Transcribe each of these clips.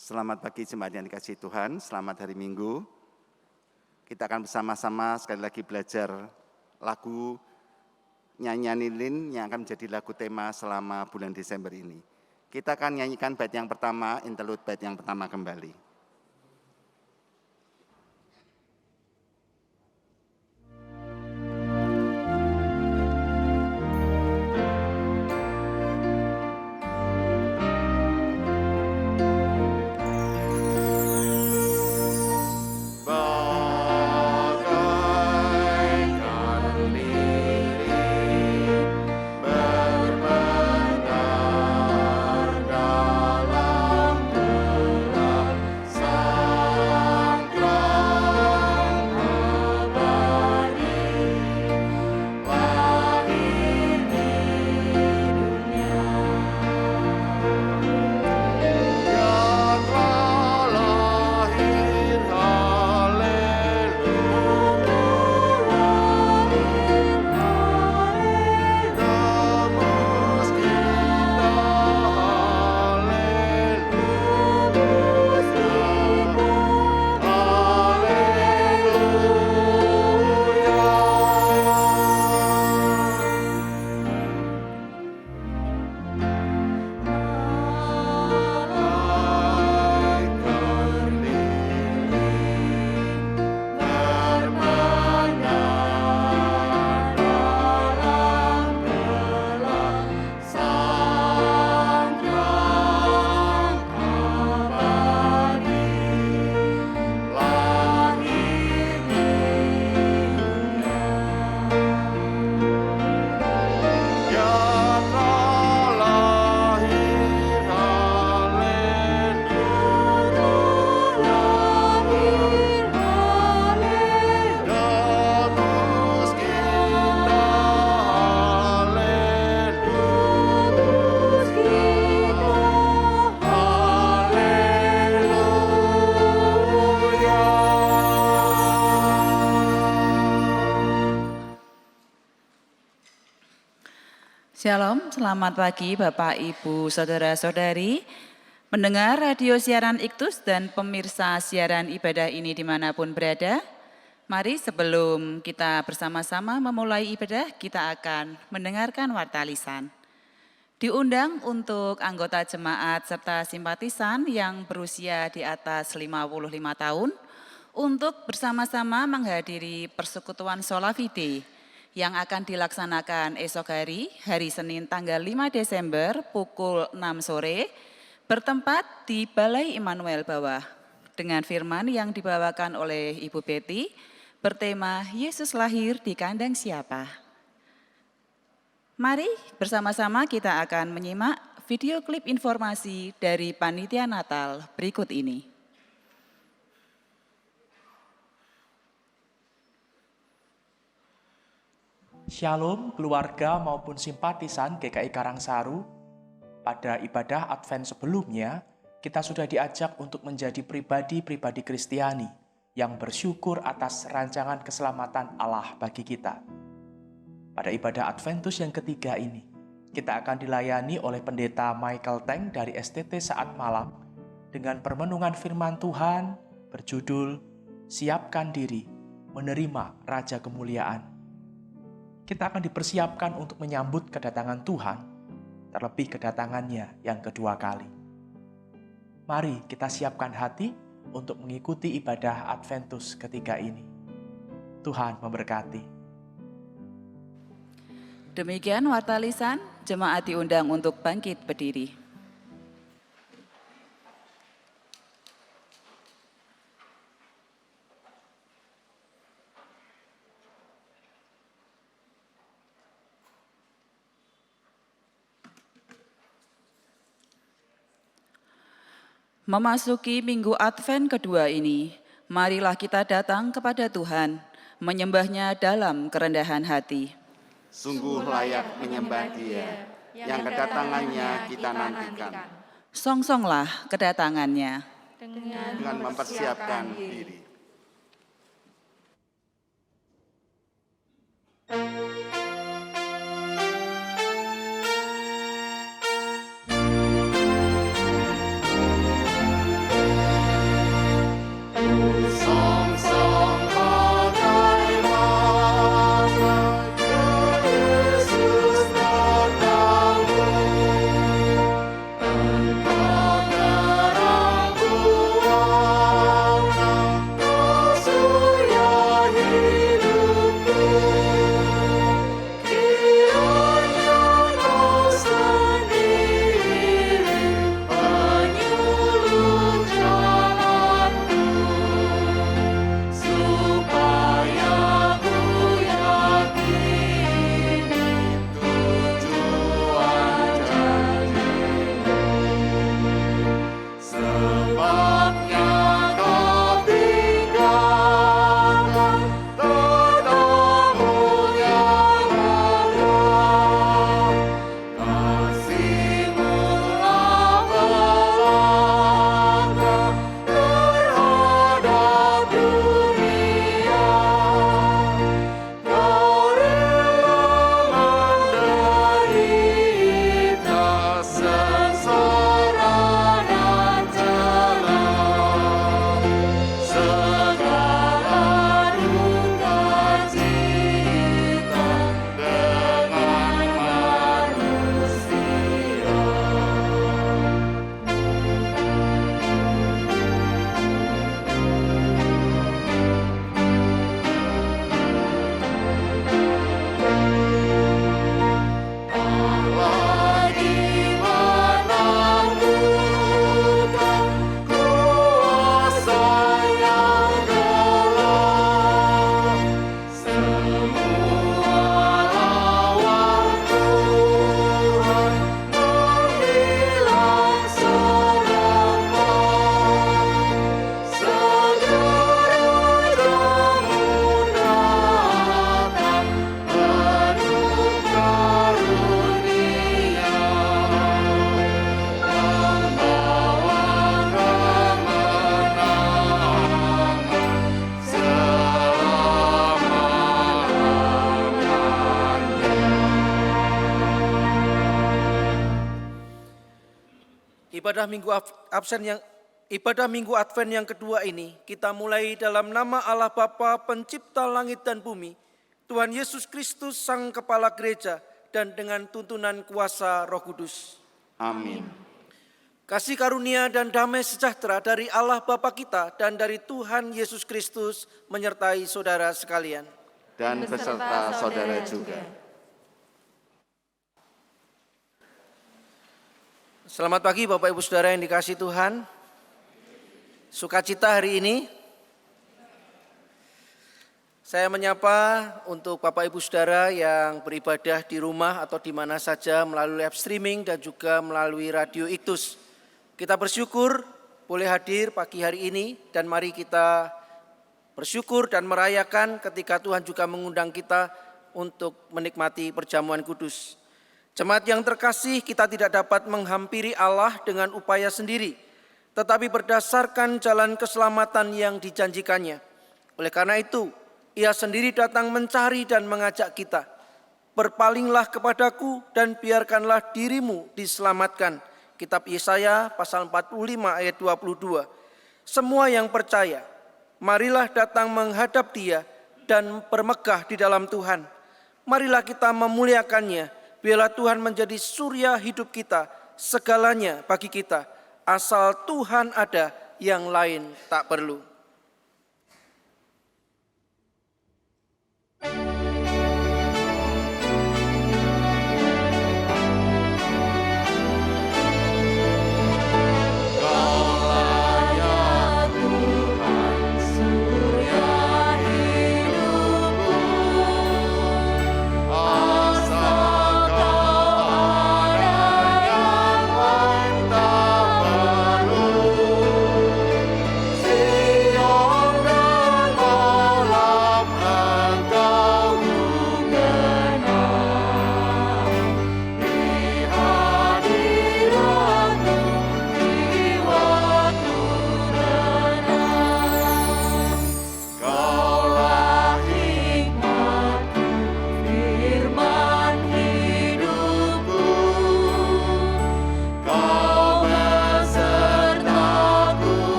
Selamat pagi jemaat yang dikasihi Tuhan, selamat hari Minggu. Kita akan bersama-sama sekali lagi belajar lagu nyanyian lilin yang akan menjadi lagu tema selama bulan Desember ini. Kita akan nyanyikan bait yang pertama, interlude bait yang pertama kembali. Shalom, selamat pagi Bapak, Ibu, Saudara-saudari, pendengar radio siaran Iktus dan pemirsa siaran ibadah ini dimanapun berada. Mari sebelum kita bersama-sama memulai ibadah, kita akan mendengarkan warta lisan. Diundang untuk anggota jemaat serta simpatisan yang berusia di atas 55 tahun untuk bersama-sama menghadiri persekutuan Sola Fide yang akan dilaksanakan esok hari Senin tanggal 5 Desember pukul 6 sore, bertempat di Balai Immanuel Bawah, dengan firman yang dibawakan oleh Ibu Betty, bertema Yesus lahir di kandang siapa. Mari bersama-sama kita akan menyimak video klip informasi dari Panitia Natal berikut ini. Shalom keluarga maupun simpatisan GKI Karangsaru. Pada ibadah Advent sebelumnya, kita sudah diajak untuk menjadi pribadi-pribadi Kristiani yang bersyukur atas rancangan keselamatan Allah bagi kita. Pada ibadah Adventus yang ketiga ini, kita akan dilayani oleh Pendeta Michael Teng dari STT Saat Malam dengan permenungan firman Tuhan berjudul Siapkan Diri Menerima Raja Kemuliaan. Kita akan dipersiapkan untuk menyambut kedatangan Tuhan, terlebih kedatangannya yang kedua kali. Mari kita siapkan hati untuk mengikuti ibadah Adventus ketiga ini. Tuhan memberkati. Demikian warta lisan, jemaat diundang untuk bangkit berdiri. Memasuki minggu Advent kedua ini, marilah kita datang kepada Tuhan, menyembahnya dalam kerendahan hati. Sungguh layak menyembah Dia, yang kedatangannya kita nantikan. Songsonglah kedatangannya. Dengan mempersiapkan diri. Ibadah Minggu Advent yang kedua ini kita mulai dalam nama Allah Bapa Pencipta langit dan bumi, Tuhan Yesus Kristus Sang Kepala Gereja, dan dengan tuntunan kuasa Roh Kudus. Amin. Kasih karunia dan damai sejahtera dari Allah Bapa kita dan dari Tuhan Yesus Kristus menyertai saudara sekalian. Dan beserta saudara juga. Selamat pagi Bapak Ibu Saudara yang dikasihi Tuhan. Sukacita hari ini. Saya menyapa untuk Bapak Ibu Saudara yang beribadah di rumah atau di mana saja melalui live streaming dan juga melalui Radio Iktus. Kita bersyukur boleh hadir pagi hari ini dan mari kita bersyukur dan merayakan ketika Tuhan juga mengundang kita untuk menikmati perjamuan kudus. Jemaat yang terkasih, kita tidak dapat menghampiri Allah dengan upaya sendiri, tetapi berdasarkan jalan keselamatan yang dijanjikannya. Oleh karena itu, Ia sendiri datang mencari dan mengajak kita. Berpalinglah kepadaku dan biarkanlah dirimu diselamatkan. Kitab Yesaya pasal 45 ayat 22. Semua yang percaya, marilah datang menghadap Dia dan bermegah di dalam Tuhan. Marilah kita memuliakannya. Biarlah Tuhan menjadi surya hidup kita, segalanya bagi kita. Asal Tuhan ada, yang lain tak perlu.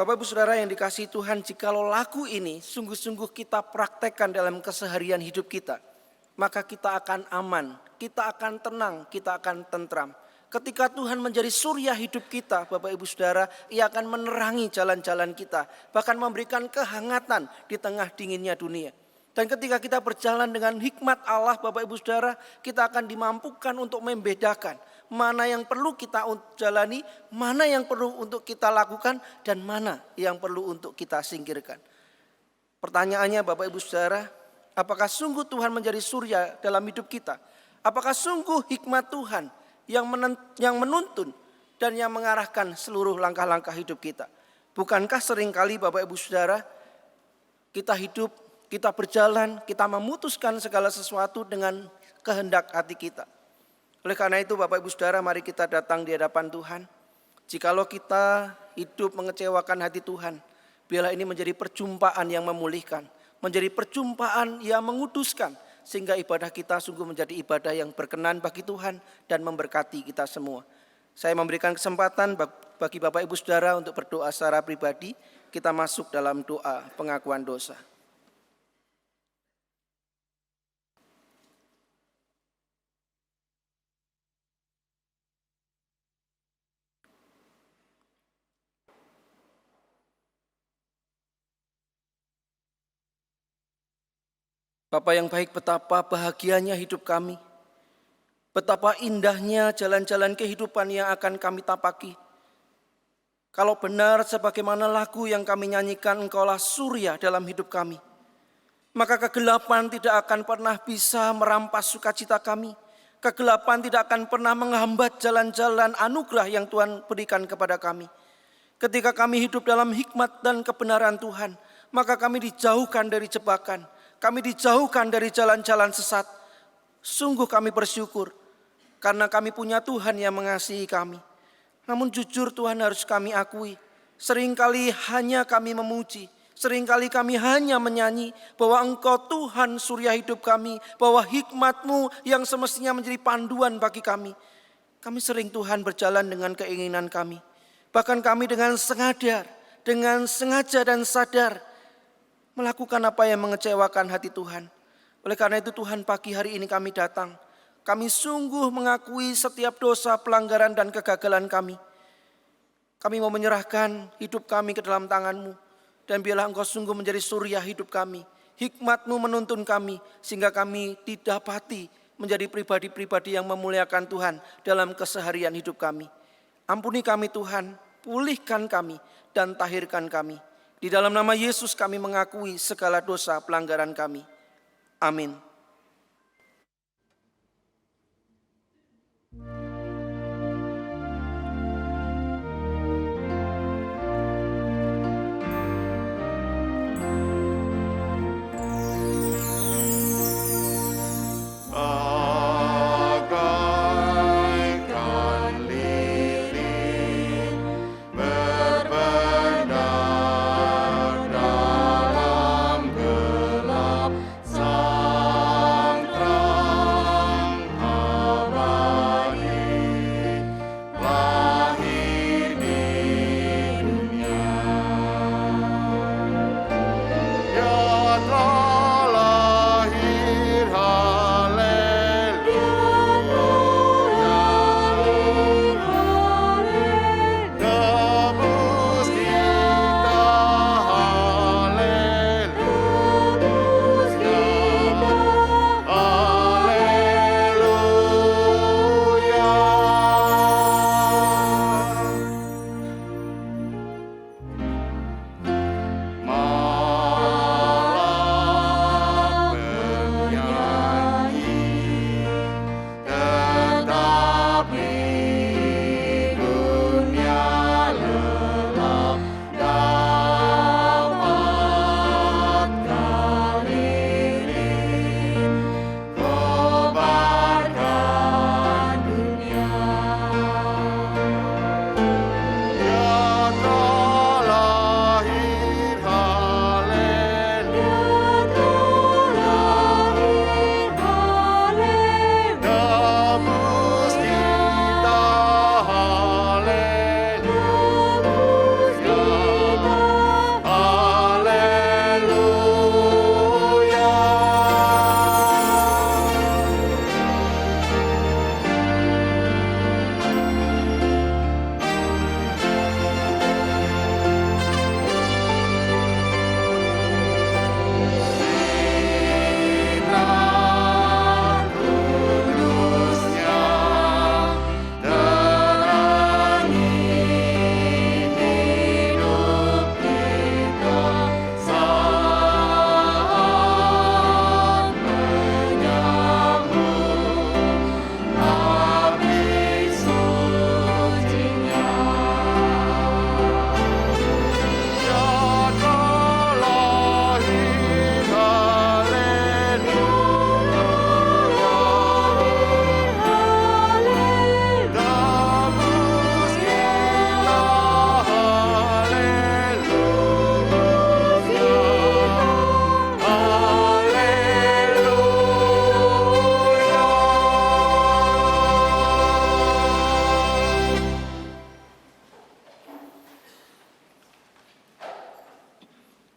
Bapak Ibu Saudara yang dikasihi Tuhan, jikalau lagu ini sungguh-sungguh kita praktekkan dalam keseharian hidup kita, maka kita akan aman, kita akan tenang, kita akan tentram. Ketika Tuhan menjadi surya hidup kita, Bapak Ibu Saudara, Ia akan menerangi jalan-jalan kita, bahkan memberikan kehangatan di tengah dinginnya dunia. Dan ketika kita berjalan dengan hikmat Allah, Bapak Ibu Saudara, kita akan dimampukan untuk membedakan mana yang perlu kita jalani, mana yang perlu untuk kita lakukan, dan mana yang perlu untuk kita singkirkan. Pertanyaannya Bapak Ibu Saudara, apakah sungguh Tuhan menjadi surya dalam hidup kita? Apakah sungguh hikmat Tuhan yang menuntun dan yang mengarahkan seluruh langkah-langkah hidup kita? Bukankah seringkali Bapak Ibu Saudara, kita hidup, kita berjalan, kita memutuskan segala sesuatu dengan kehendak hati kita. Oleh karena itu Bapak Ibu Saudara, mari kita datang di hadapan Tuhan. Jikalau kita hidup mengecewakan hati Tuhan, biarlah ini menjadi perjumpaan yang memulihkan, menjadi perjumpaan yang menguduskan, sehingga ibadah kita sungguh menjadi ibadah yang berkenan bagi Tuhan dan memberkati kita semua. Saya memberikan kesempatan bagi Bapak Ibu Saudara untuk berdoa secara pribadi. kita masuk dalam doa pengakuan dosa. Bapa yang baik, betapa bahagianya hidup kami. Betapa indahnya jalan-jalan kehidupan yang akan kami tapaki. Kalau benar sebagaimana lagu yang kami nyanyikan, Engkaulah surya dalam hidup kami, maka kegelapan tidak akan pernah bisa merampas sukacita kami. Kegelapan tidak akan pernah menghambat jalan-jalan anugerah yang Tuhan berikan kepada kami. Ketika kami hidup dalam hikmat dan kebenaran Tuhan, maka kami dijauhkan dari jebakan. Kami dijauhkan dari jalan-jalan sesat. Sungguh kami bersyukur karena kami punya Tuhan yang mengasihi kami. Namun jujur Tuhan harus kami akui, seringkali hanya kami memuji, seringkali kami hanya menyanyi bahwa Engkau Tuhan surya hidup kami, bahwa hikmat-Mu yang semestinya menjadi panduan bagi kami. Kami sering Tuhan berjalan dengan keinginan kami. Bahkan kami dengan sengaja dan sadar melakukan apa yang mengecewakan hati Tuhan. Oleh karena itu Tuhan, pagi hari ini kami datang. Kami sungguh mengakui setiap dosa, pelanggaran dan kegagalan kami. Kami mau menyerahkan hidup kami ke dalam tangan-Mu. Dan biarlah Engkau sungguh menjadi surya hidup kami. Hikmat-Mu menuntun kami sehingga kami didapati menjadi pribadi-pribadi yang memuliakan Tuhan dalam keseharian hidup kami. Ampuni kami Tuhan, pulihkan kami dan tahirkan kami. Di dalam nama Yesus kami mengakui segala dosa pelanggaran kami. Amin. Benar dalam gelap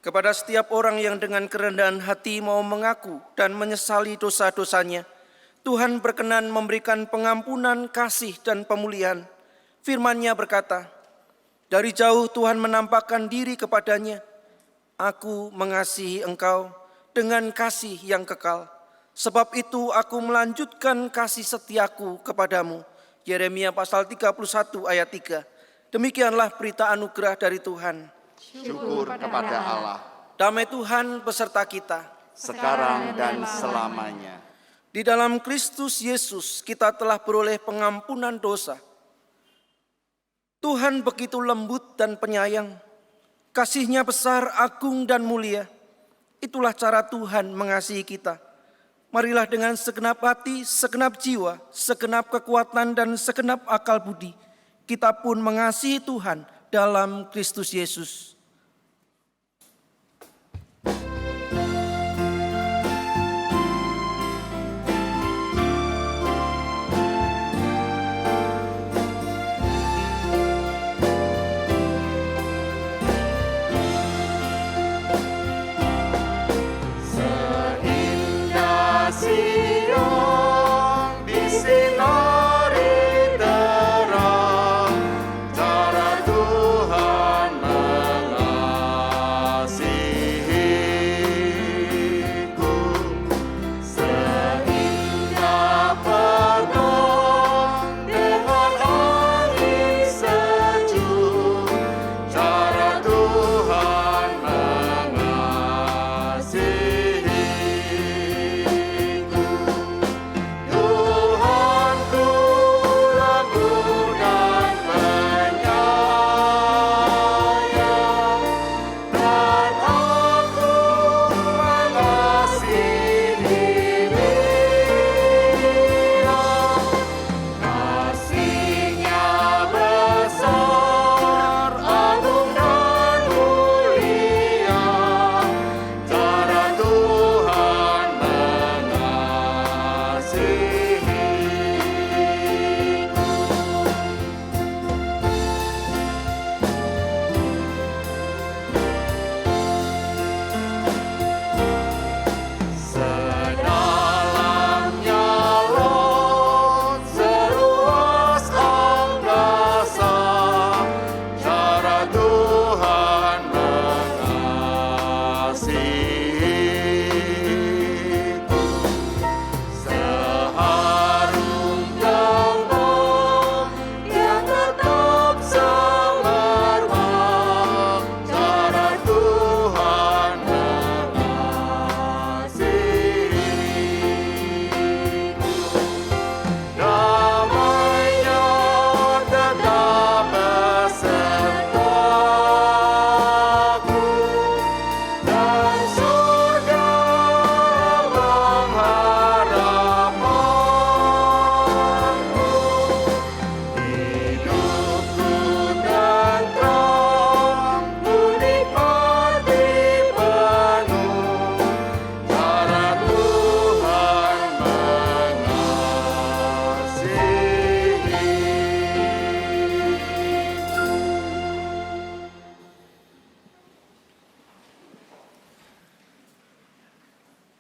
Kepada setiap orang yang dengan kerendahan hati mau mengaku dan menyesali dosa-dosanya, Tuhan berkenan memberikan pengampunan, kasih, dan pemulihan. Firman-Nya berkata, dari jauh Tuhan menampakkan diri kepadanya, aku mengasihi engkau dengan kasih yang kekal. Sebab itu aku melanjutkan kasih setiaku kepadamu. Yeremia pasal 31 ayat 3. Demikianlah berita anugerah dari Tuhan. Syukur kepada Allah, Damai Tuhan beserta kita. sekarang dan selamanya. Di dalam Kristus Yesus kita telah beroleh pengampunan dosa. Tuhan begitu lembut dan penyayang. Kasih-Nya besar, agung, dan mulia. Itulah cara Tuhan mengasihi kita. Marilah dengan segenap hati, segenap jiwa, segenap kekuatan, dan segenap akal budi, kita pun mengasihi Tuhan dalam Kristus Yesus.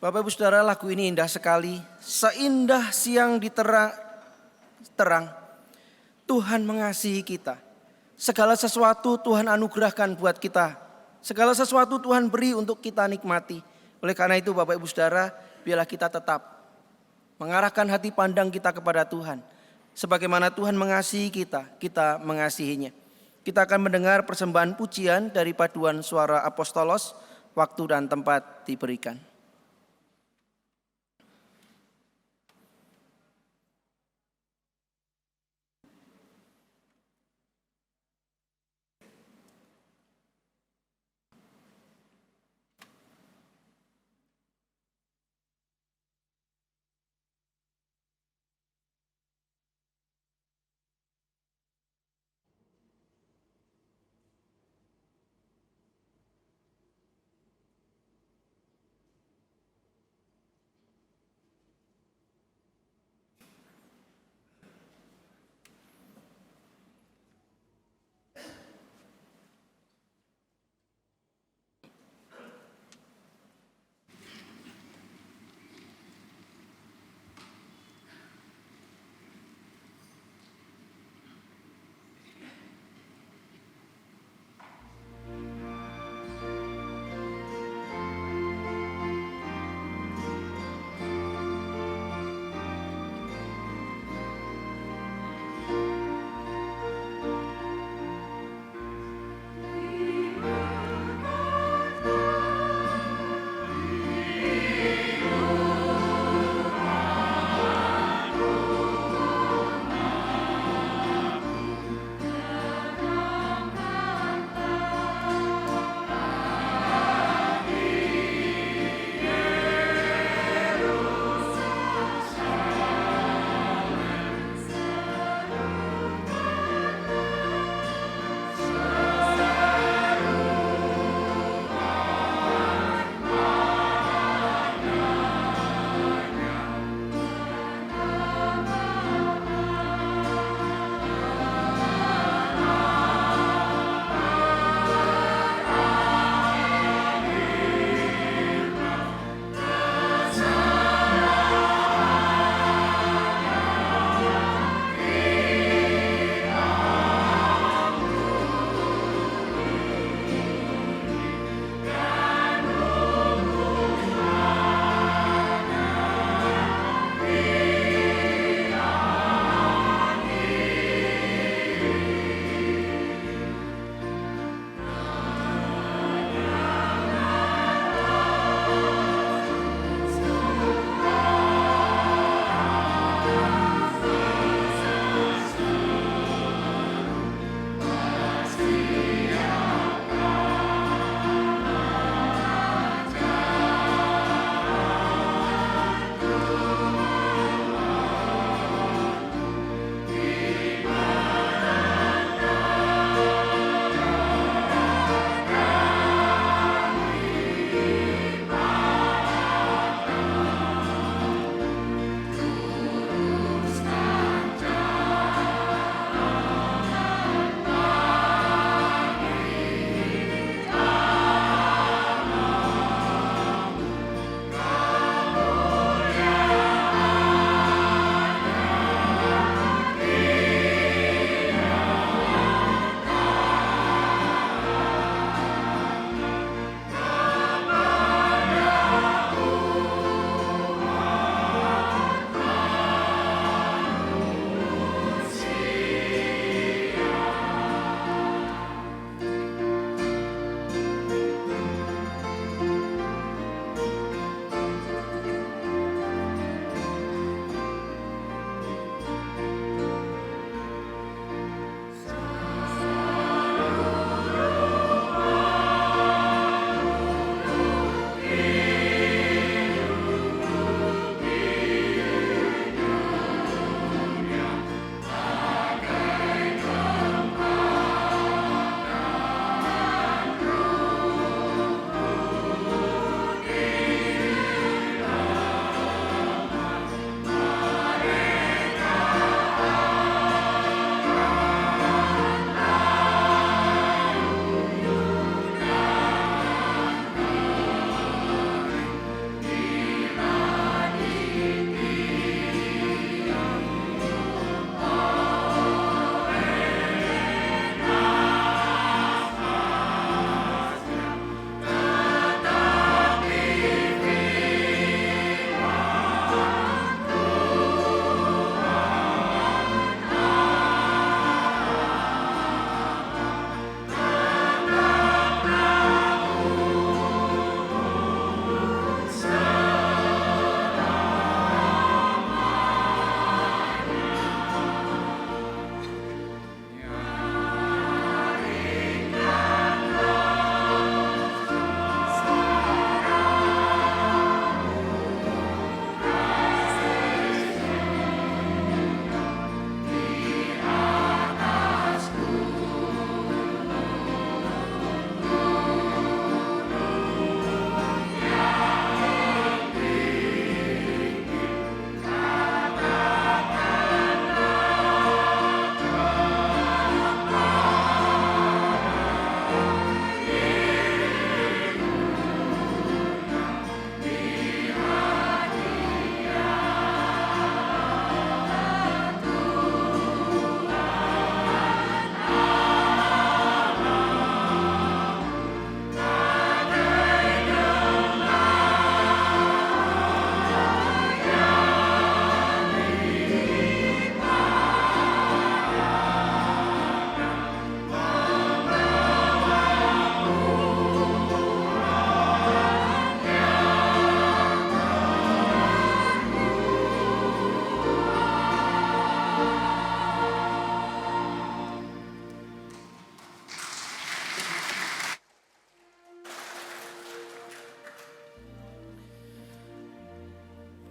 Bapak Ibu Saudara, lagu ini indah sekali. Seindah siang di terang, Tuhan mengasihi kita. Segala sesuatu Tuhan anugerahkan buat kita. Segala sesuatu Tuhan beri untuk kita nikmati. Oleh karena itu Bapak Ibu Saudara, biarlah kita tetap mengarahkan hati pandang kita kepada Tuhan. Sebagaimana Tuhan mengasihi kita, kita mengasihinya. Kita akan mendengar persembahan pujian dari paduan suara apostolos. Waktu dan tempat diberikan.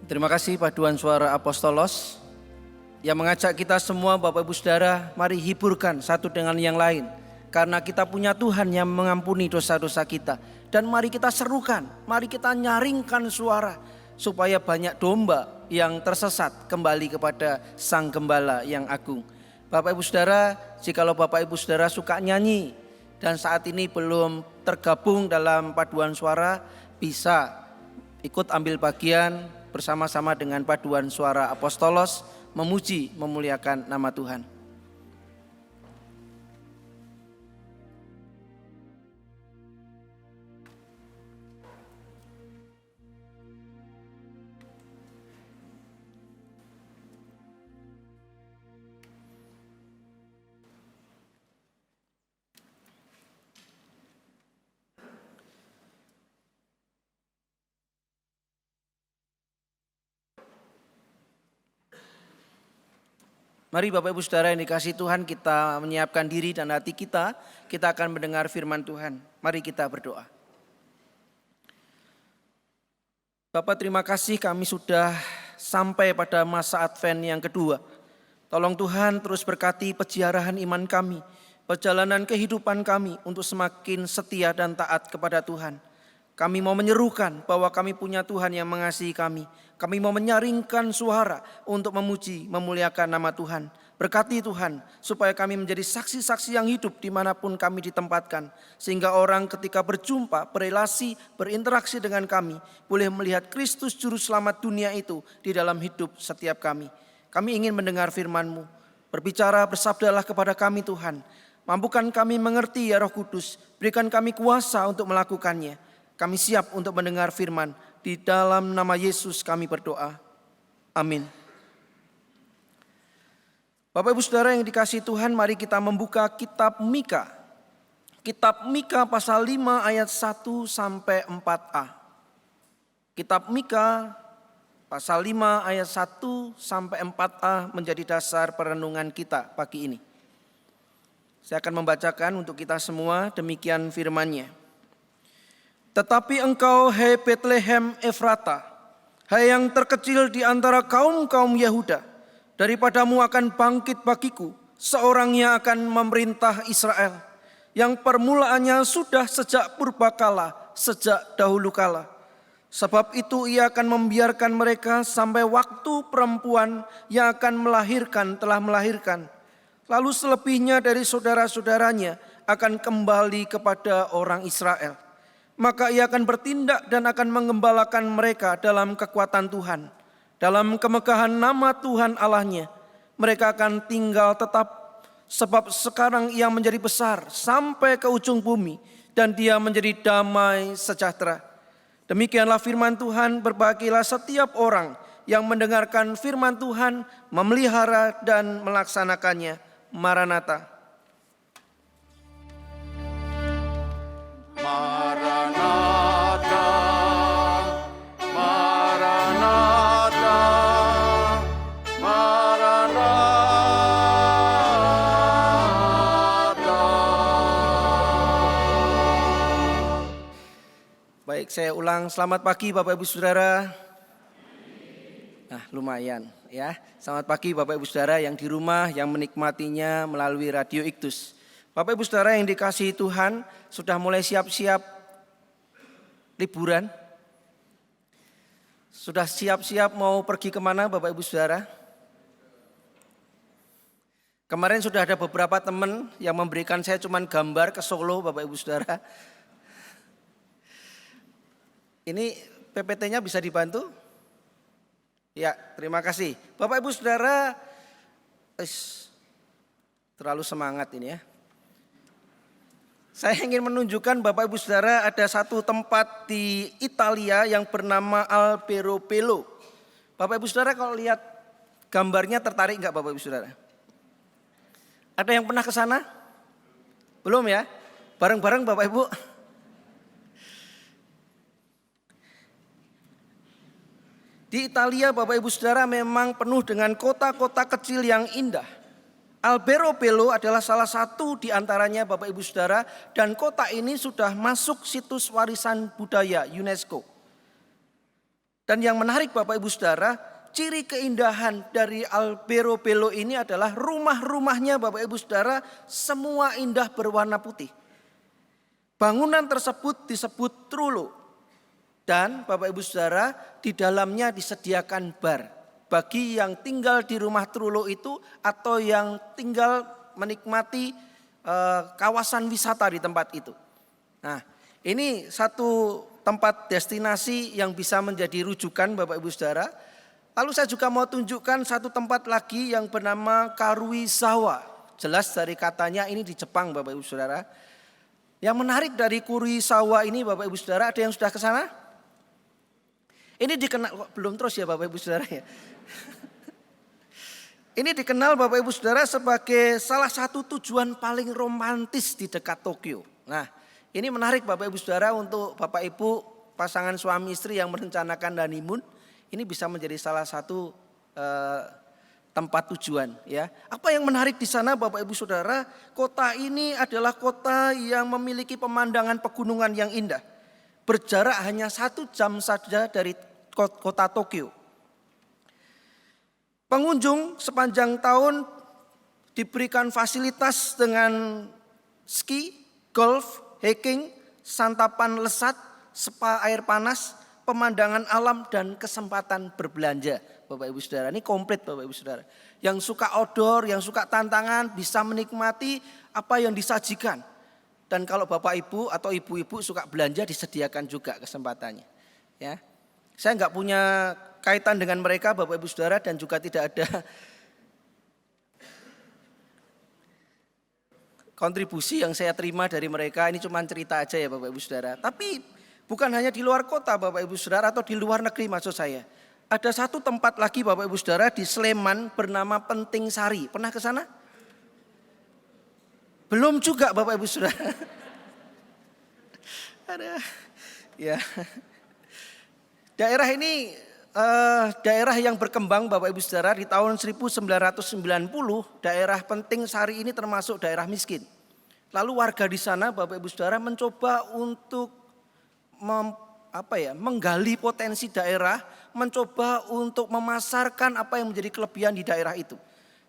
Terima kasih paduan suara apostolos yang mengajak kita semua Bapak Ibu Saudara, mari hiburkan satu dengan yang lain. Karena kita punya Tuhan yang mengampuni dosa-dosa kita. Dan mari kita serukan, mari kita nyaringkan suara supaya banyak domba yang tersesat kembali kepada Sang Gembala yang agung. Bapak Ibu Saudara, jikalau Bapak Ibu Saudara suka nyanyi dan saat ini belum tergabung dalam paduan suara, bisa ikut ambil bagian bersama-sama dengan paduan suara apostolos, memuji, memuliakan nama Tuhan. Mari Bapak Ibu Saudara yang dikasihi Tuhan, kita menyiapkan diri dan hati kita akan mendengar firman Tuhan. Mari kita berdoa. Bapak, terima kasih kami sudah sampai pada masa Advent yang kedua. Tolong Tuhan terus berkati peziarahan iman kami, perjalanan kehidupan kami untuk semakin setia dan taat kepada Tuhan. Kami mau menyerukan bahwa kami punya Tuhan yang mengasihi kami. Kami mau menyaringkan suara untuk memuji, memuliakan nama Tuhan. Berkati Tuhan supaya kami menjadi saksi-saksi yang hidup dimanapun kami ditempatkan. Sehingga orang ketika berjumpa, berelasi, berinteraksi dengan kami, boleh melihat Kristus Juru Selamat dunia itu di dalam hidup setiap kami. Kami ingin mendengar firman-Mu. Berbicara, bersabdalah kepada kami Tuhan. Mampukan kami mengerti ya Roh Kudus. Berikan kami kuasa untuk melakukannya. Kami siap untuk mendengar firman. Di dalam nama Yesus kami berdoa. Amin. Bapak Ibu Saudara yang dikasihi Tuhan, mari kita membuka kitab Mika. Kitab Mika pasal 5 ayat 1 sampai 4a. Kitab Mika pasal 5 ayat 1 sampai 4a menjadi dasar perenungan kita pagi ini. Saya akan membacakan untuk kita semua, demikian firman-Nya. Tetapi engkau, hai Betlehem Efrata, hai yang terkecil di antara kaum-kaum Yehuda, daripadamu akan bangkit bagiku seorang yang akan memerintah Israel, yang permulaannya sudah sejak purbakala, sejak dahulu kala. Sebab itu ia akan membiarkan mereka sampai waktu perempuan yang akan melahirkan telah melahirkan. Lalu selebihnya dari saudara-saudaranya akan kembali kepada orang Israel. Maka ia akan bertindak dan akan menggembalakan mereka dalam kekuatan Tuhan. Dalam kemegahan nama Tuhan Allahnya. Mereka akan tinggal tetap. Sebab sekarang ia menjadi besar sampai ke ujung bumi. Dan dia menjadi damai sejahtera. Demikianlah firman Tuhan, berbahagialah setiap orang yang mendengarkan firman Tuhan, memelihara dan melaksanakannya. Maranatha. Maranatha, Maranatha, Maranatha. Baik, saya ulang. Selamat pagi Bapak Ibu Saudara. Nah, lumayan ya. Selamat pagi Bapak Ibu Saudara yang di rumah, yang menikmatinya melalui Radio Iktus. Bapak Ibu Saudara yang dikasihi Tuhan, sudah mulai siap-siap liburan? Sudah siap-siap mau pergi kemana Bapak Ibu Saudara? Kemarin sudah ada beberapa teman yang memberikan saya cuman gambar ke Solo Bapak Ibu Saudara. Ini PPT-nya bisa dibantu? Ya, terima kasih. Bapak Ibu Saudara, terlalu semangat ini ya. Saya ingin menunjukkan Bapak Ibu Saudara ada satu tempat di Italia yang bernama Alberobello. Bapak Ibu Saudara kalau lihat gambarnya tertarik enggak Bapak Ibu Saudara? Ada yang pernah ke sana? Belum ya? Bareng-bareng Bapak Ibu. Di Italia Bapak Ibu Saudara memang penuh dengan kota-kota kecil yang indah. Alberobello adalah salah satu di antaranya Bapak Ibu Saudara, dan kota ini sudah masuk situs warisan budaya UNESCO. Dan yang menarik Bapak Ibu Saudara, ciri keindahan dari Alberobello ini adalah rumah-rumahnya Bapak Ibu Saudara semua indah berwarna putih. Bangunan tersebut disebut Trullo. Dan Bapak Ibu Saudara, di dalamnya disediakan bar bagi yang tinggal di rumah Trullo itu atau yang tinggal menikmati kawasan wisata di tempat itu. Nah, ini satu tempat destinasi yang bisa menjadi rujukan Bapak Ibu Saudara. Lalu saya juga mau tunjukkan satu tempat lagi yang bernama Karuizawa. Jelas dari katanya ini di Jepang Bapak Ibu Saudara. Yang menarik dari Karuizawa ini Bapak Ibu Saudara, ada yang sudah ke sana? Ini dikenal, belum terus ya Bapak Ibu Saudara ya. Ini dikenal Bapak Ibu Saudara sebagai salah satu tujuan paling romantis di dekat Tokyo. Nah, ini menarik Bapak Ibu Saudara untuk Bapak Ibu pasangan suami istri yang merencanakan honeymoon. Ini bisa menjadi salah satu tempat tujuan ya. Apa yang menarik di sana Bapak Ibu Saudara? Kota ini adalah kota yang memiliki pemandangan pegunungan yang indah. Berjarak hanya 1 jam saja dari kota Tokyo. Pengunjung sepanjang tahun diberikan fasilitas dengan ski, golf, hiking, santapan lesat, spa air panas, pemandangan alam dan kesempatan berbelanja. Bapak Ibu Saudara, ini komplit Bapak Ibu Saudara. Yang suka outdoor, yang suka tantangan bisa menikmati apa yang disajikan. Dan kalau Bapak Ibu atau Ibu-ibu suka belanja disediakan juga kesempatannya. Ya. Saya enggak punya kaitan dengan mereka Bapak Ibu Saudara dan juga tidak ada kontribusi yang saya terima dari mereka. Ini cuma cerita aja ya Bapak Ibu Saudara. Tapi bukan hanya di luar kota Bapak Ibu Saudara atau di luar negeri maksud saya. Ada satu tempat lagi Bapak Ibu Saudara di Sleman bernama Penting Sari. Pernah ke sana? Belum juga Bapak Ibu Saudara. Ada ya. Daerah ini daerah yang berkembang Bapak Ibu Saudara di tahun 1990. Daerah Penting Sari ini termasuk daerah miskin. Lalu warga di sana Bapak Ibu Saudara mencoba untuk menggali potensi daerah, mencoba untuk memasarkan apa yang menjadi kelebihan di daerah itu.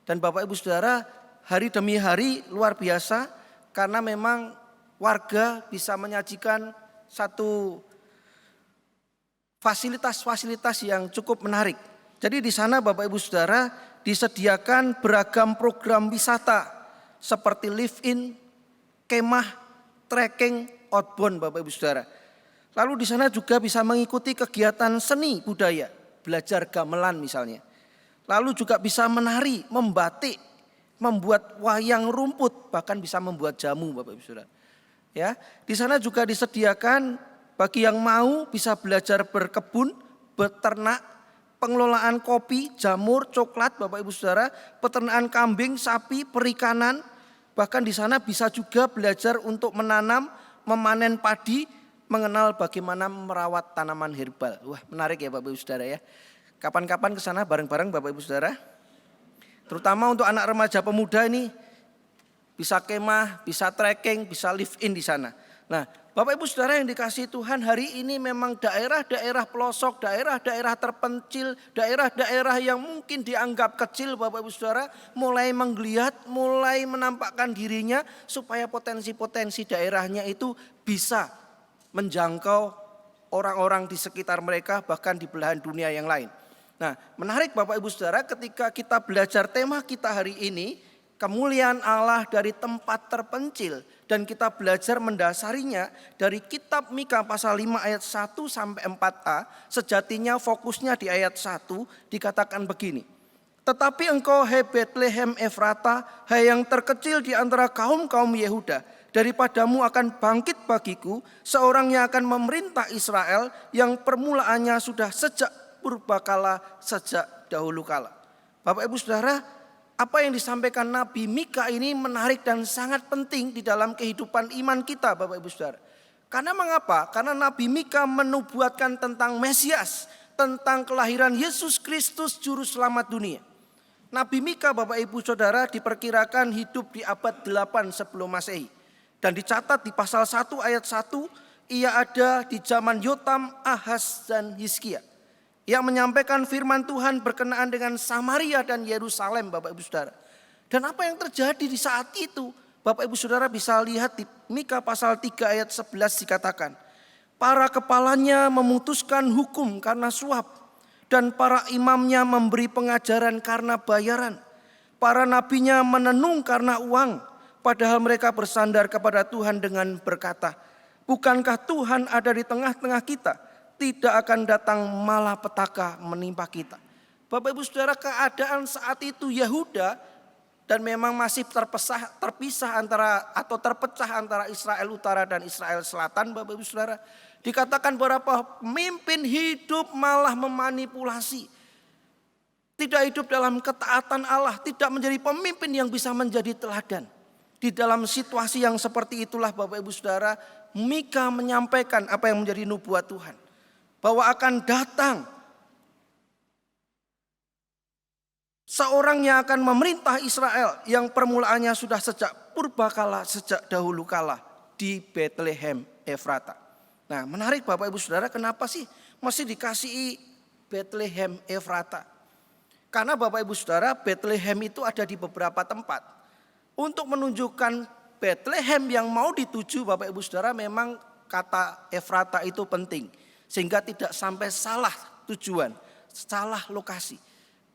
Dan Bapak Ibu Saudara, hari demi hari luar biasa karena memang warga bisa menyajikan satu fasilitas-fasilitas yang cukup menarik. Jadi di sana Bapak Ibu Saudara disediakan beragam program wisata seperti live-in, kemah, trekking, outbound Bapak Ibu Saudara. Lalu di sana juga bisa mengikuti kegiatan seni budaya, belajar gamelan misalnya. Lalu juga bisa menari, membatik, membuat wayang rumput, bahkan bisa membuat jamu Bapak Ibu Saudara. Ya, di sana juga disediakan bagi yang mau bisa belajar berkebun, beternak, pengelolaan kopi, jamur, coklat Bapak Ibu Saudara, peternakan kambing, sapi, perikanan. Bahkan di sana bisa juga belajar untuk menanam, memanen padi, mengenal bagaimana merawat tanaman herbal. Wah, menarik ya Bapak Ibu Saudara ya. Kapan-kapan ke sana bareng-bareng Bapak Ibu Saudara. Terutama untuk anak remaja pemuda ini bisa kemah, bisa trekking, bisa live in di sana. Nah, Bapak Ibu Saudara yang dikasihi Tuhan, hari ini memang daerah-daerah pelosok, daerah-daerah terpencil, daerah-daerah yang mungkin dianggap kecil Bapak Ibu Saudara mulai menggeliat, mulai menampakkan dirinya supaya potensi-potensi daerahnya itu bisa menjangkau orang-orang di sekitar mereka bahkan di belahan dunia yang lain. Nah, menarik Bapak Ibu Saudara ketika kita belajar tema kita hari ini, kemuliaan Allah dari tempat terpencil. Dan kita belajar mendasarinya dari kitab Mika pasal 5 ayat 1 sampai 4a. Sejatinya fokusnya di ayat 1 dikatakan begini. Tetapi engkau hai Betlehem Efrata, hai yang terkecil di antara kaum-kaum Yehuda. Daripadamu akan bangkit bagiku seorang yang akan memerintah Israel yang permulaannya sudah sejak purbakala, sejak dahulu kala. Bapak Ibu Saudara, apa yang disampaikan Nabi Mika ini menarik dan sangat penting di dalam kehidupan iman kita Bapak Ibu Saudara. Karena mengapa? Karena Nabi Mika menubuatkan tentang Mesias, tentang kelahiran Yesus Kristus Juru Selamat dunia. Nabi Mika Bapak Ibu Saudara diperkirakan hidup di abad 8 sebelum Masehi. Dan dicatat di pasal 1 ayat 1, ia ada di zaman Yotam, Ahaz dan Hizkia. yang menyampaikan firman Tuhan berkenaan dengan Samaria dan Yerusalem, Bapak Ibu Saudara. Dan apa yang terjadi di saat itu, Bapak Ibu Saudara bisa lihat di Mika pasal 3 ayat 11 dikatakan, para kepalanya memutuskan hukum karena suap, dan para imamnya memberi pengajaran karena bayaran. Para nabinya menenung karena uang, padahal mereka bersandar kepada Tuhan dengan berkata, bukankah Tuhan ada di tengah-tengah kita? Tidak akan datang malapetaka menimpa kita. Bapak Ibu Saudara, keadaan saat itu Yehuda dan memang masih terpisah antara atau terpecah antara Israel Utara dan Israel Selatan, Bapak Ibu Saudara. Dikatakan beberapa pemimpin hidup malah memanipulasi. Tidak hidup dalam ketaatan Allah, tidak menjadi pemimpin yang bisa menjadi teladan. Di dalam situasi yang seperti itulah Bapak Ibu Saudara, Mika menyampaikan apa yang menjadi nubuat Tuhan. Bahwa akan datang seorang yang akan memerintah Israel yang permulaannya sudah sejak purbakala, sejak dahulu kala di Bethlehem Efrata. Nah, menarik Bapak Ibu Saudara, kenapa sih mesti dikasihi Bethlehem Efrata? Karena Bapak Ibu Saudara, Bethlehem itu ada di beberapa tempat. Untuk menunjukkan Bethlehem yang mau dituju, Bapak Ibu Saudara, memang kata Efrata itu penting. Sehingga tidak sampai salah tujuan, salah lokasi.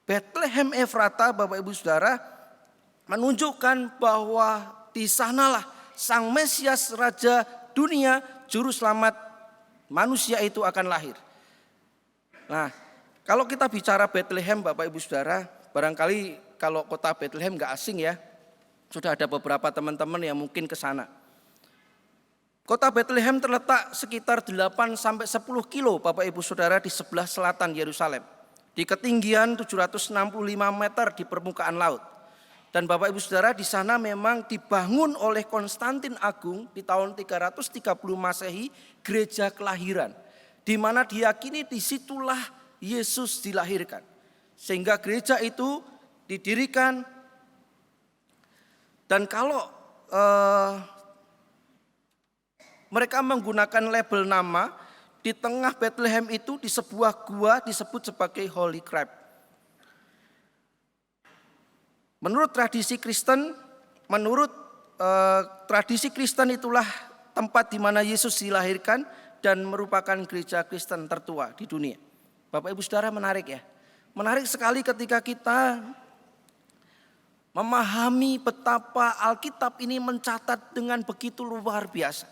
Bethlehem Efrata, Bapak Ibu Saudara, menunjukkan bahwa di sanalah Sang Mesias Raja dunia, Juru Selamat manusia itu akan lahir. Nah, kalau kita bicara Bethlehem, Bapak Ibu Saudara, barangkali kalau kota Bethlehem nggak asing ya. Sudah ada beberapa teman-teman yang mungkin ke sana. Kota Bethlehem terletak sekitar 8 sampai 10 kilo Bapak Ibu Saudara di sebelah selatan Yerusalem. Di ketinggian 765 meter di permukaan laut. Dan Bapak Ibu Saudara, di sana memang dibangun oleh Konstantin Agung di tahun 330 Masehi gereja kelahiran. Di mana diyakini disitulah Yesus dilahirkan. Sehingga gereja itu didirikan. Dan kalau mereka menggunakan label nama, di tengah Bethlehem itu di sebuah gua disebut sebagai Holy Crab. Menurut tradisi Kristen, itulah tempat di mana Yesus dilahirkan dan merupakan gereja Kristen tertua di dunia. Bapak Ibu Saudara, menarik ya. Menarik sekali ketika kita memahami betapa Alkitab ini mencatat dengan begitu luar biasa.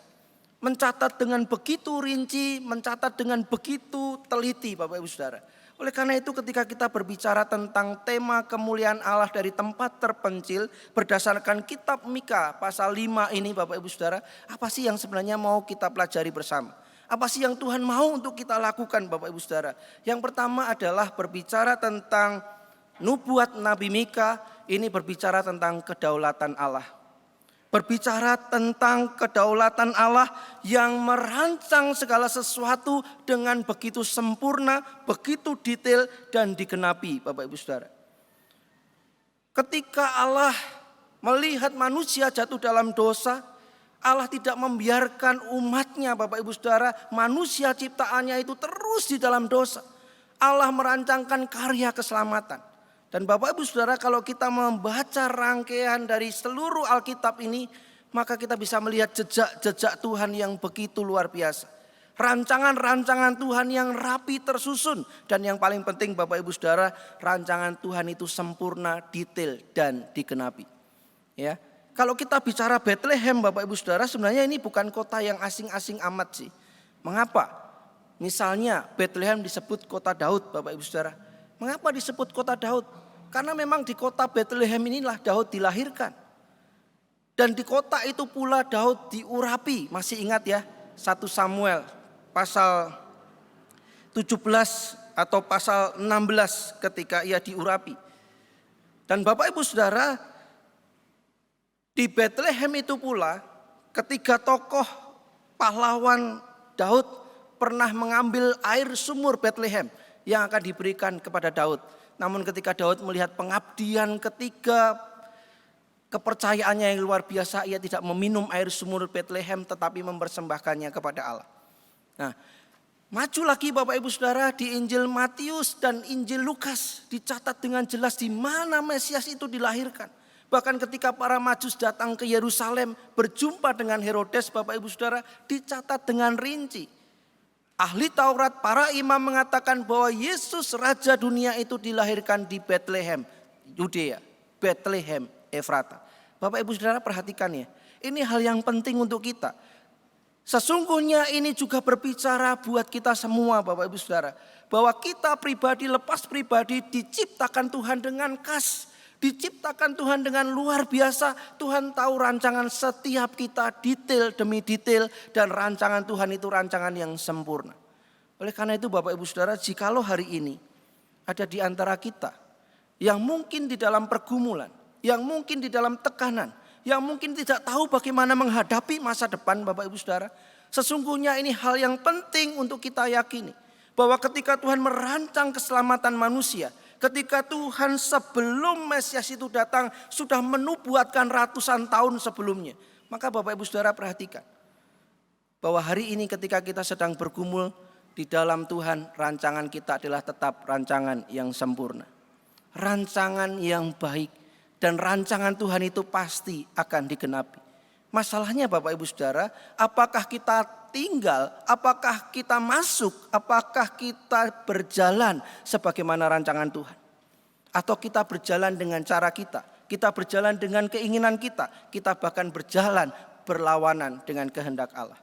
Mencatat dengan begitu rinci, mencatat dengan begitu teliti Bapak Ibu Saudara. Oleh karena itu ketika kita berbicara tentang tema kemuliaan Allah dari tempat terpencil berdasarkan kitab Mika pasal 5 ini Bapak Ibu Saudara, apa sih yang sebenarnya mau kita pelajari bersama? Apa sih yang Tuhan mau untuk kita lakukan Bapak Ibu Saudara? Yang pertama adalah berbicara tentang nubuat Nabi Mika, ini berbicara tentang kedaulatan Allah. Berbicara tentang kedaulatan Allah yang merancang segala sesuatu dengan begitu sempurna, begitu detail dan digenapi Bapak Ibu Saudara. Ketika Allah melihat manusia jatuh dalam dosa, Allah tidak membiarkan umatnya Bapak Ibu Saudara, manusia ciptaannya itu terus di dalam dosa. Allah merancangkan karya keselamatan. Dan Bapak Ibu Saudara, kalau kita membaca rangkaian dari seluruh Alkitab ini, maka kita bisa melihat jejak-jejak Tuhan yang begitu luar biasa. Rancangan-rancangan Tuhan yang rapi tersusun. Dan yang paling penting Bapak Ibu Saudara, rancangan Tuhan itu sempurna, detail dan digenapi. Ya. Kalau kita bicara Bethlehem Bapak Ibu Saudara, sebenarnya ini bukan kota yang asing-asing amat sih. Mengapa? Misalnya Bethlehem disebut kota Daud Bapak Ibu Saudara. Mengapa disebut kota Daud? Karena memang di kota Bethlehem inilah Daud dilahirkan. Dan di kota itu pula Daud diurapi. Masih ingat ya 1 Samuel pasal 17 atau pasal 16 ketika ia diurapi. Dan Bapak Ibu Saudara, di Bethlehem itu pula ketiga tokoh pahlawan Daud pernah mengambil air sumur Bethlehem yang akan diberikan kepada Daud. Namun ketika Daud melihat pengabdian ketiga, kepercayaannya yang luar biasa, ia tidak meminum air sumur Bethlehem tetapi mempersembahkannya kepada Allah. Nah, Maju lagi Bapak Ibu Saudara di Injil Matius dan Injil Lukas dicatat dengan jelas di mana Mesias itu dilahirkan. Bahkan ketika para Majus datang ke Yerusalem berjumpa dengan Herodes, Bapak Ibu Saudara, dicatat dengan rinci. Ahli Taurat, para imam mengatakan bahwa Yesus Raja dunia itu dilahirkan di Bethlehem, Yudea, Bethlehem, Efrata. Bapak Ibu Saudara perhatikan ya, ini hal yang penting untuk kita. Sesungguhnya ini juga berbicara buat kita semua Bapak Ibu Saudara. Bahwa kita pribadi, lepas pribadi diciptakan Tuhan dengan khas. Diciptakan Tuhan dengan luar biasa. Tuhan tahu rancangan setiap kita detail demi detail. Dan rancangan Tuhan itu rancangan yang sempurna. Oleh karena itu Bapak Ibu Saudara, jikalau hari ini ada di antara kita yang mungkin di dalam pergumulan, yang mungkin di dalam tekanan, yang mungkin tidak tahu bagaimana menghadapi masa depan Bapak Ibu Saudara. Sesungguhnya ini hal yang penting untuk kita yakini. Bahwa ketika Tuhan merancang keselamatan manusia, ketika Tuhan sebelum Mesias itu datang sudah menubuatkan ratusan tahun sebelumnya. Maka Bapak Ibu Saudara perhatikan. Bahwa hari ini ketika kita sedang bergumul di dalam Tuhan, rancangan kita adalah tetap rancangan yang sempurna. Rancangan yang baik. Dan rancangan Tuhan itu pasti akan digenapi. Masalahnya Bapak Ibu Saudara, apakah kita tinggal, apakah kita masuk, apakah kita berjalan sebagaimana rancangan Tuhan? Atau kita berjalan dengan cara kita berjalan dengan keinginan kita bahkan berjalan berlawanan dengan kehendak Allah.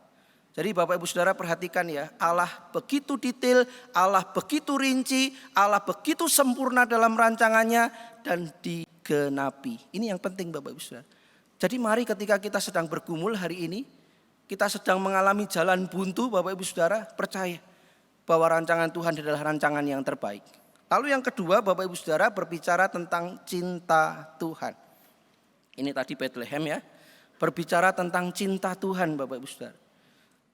Jadi Bapak Ibu Saudara perhatikan ya, Allah begitu detail, Allah begitu rinci, Allah begitu sempurna dalam rancangannya dan digenapi. Ini yang penting Bapak Ibu Saudara. Jadi mari ketika kita sedang bergumul hari ini, kita sedang mengalami jalan buntu Bapak Ibu Saudara, percaya bahwa rancangan Tuhan adalah rancangan yang terbaik. Lalu yang kedua Bapak Ibu Saudara berbicara tentang cinta Tuhan. Ini tadi Bethlehem ya, berbicara tentang cinta Tuhan Bapak Ibu Saudara.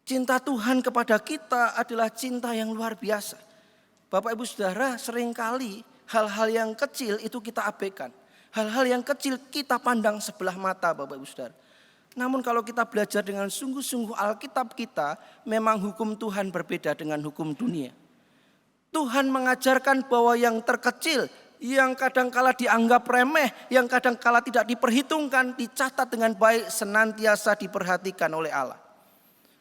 Cinta Tuhan kepada kita adalah cinta yang luar biasa. Bapak Ibu Saudara, seringkali hal-hal yang kecil itu kita abaikan. Hal-hal yang kecil kita pandang sebelah mata Bapak Ibu Saudara. Namun kalau kita belajar dengan sungguh-sungguh Alkitab kita, memang hukum Tuhan berbeda dengan hukum dunia. Tuhan mengajarkan bahwa yang terkecil, yang kadangkala dianggap remeh, yang kadangkala tidak diperhitungkan, dicatat dengan baik, senantiasa diperhatikan oleh Allah.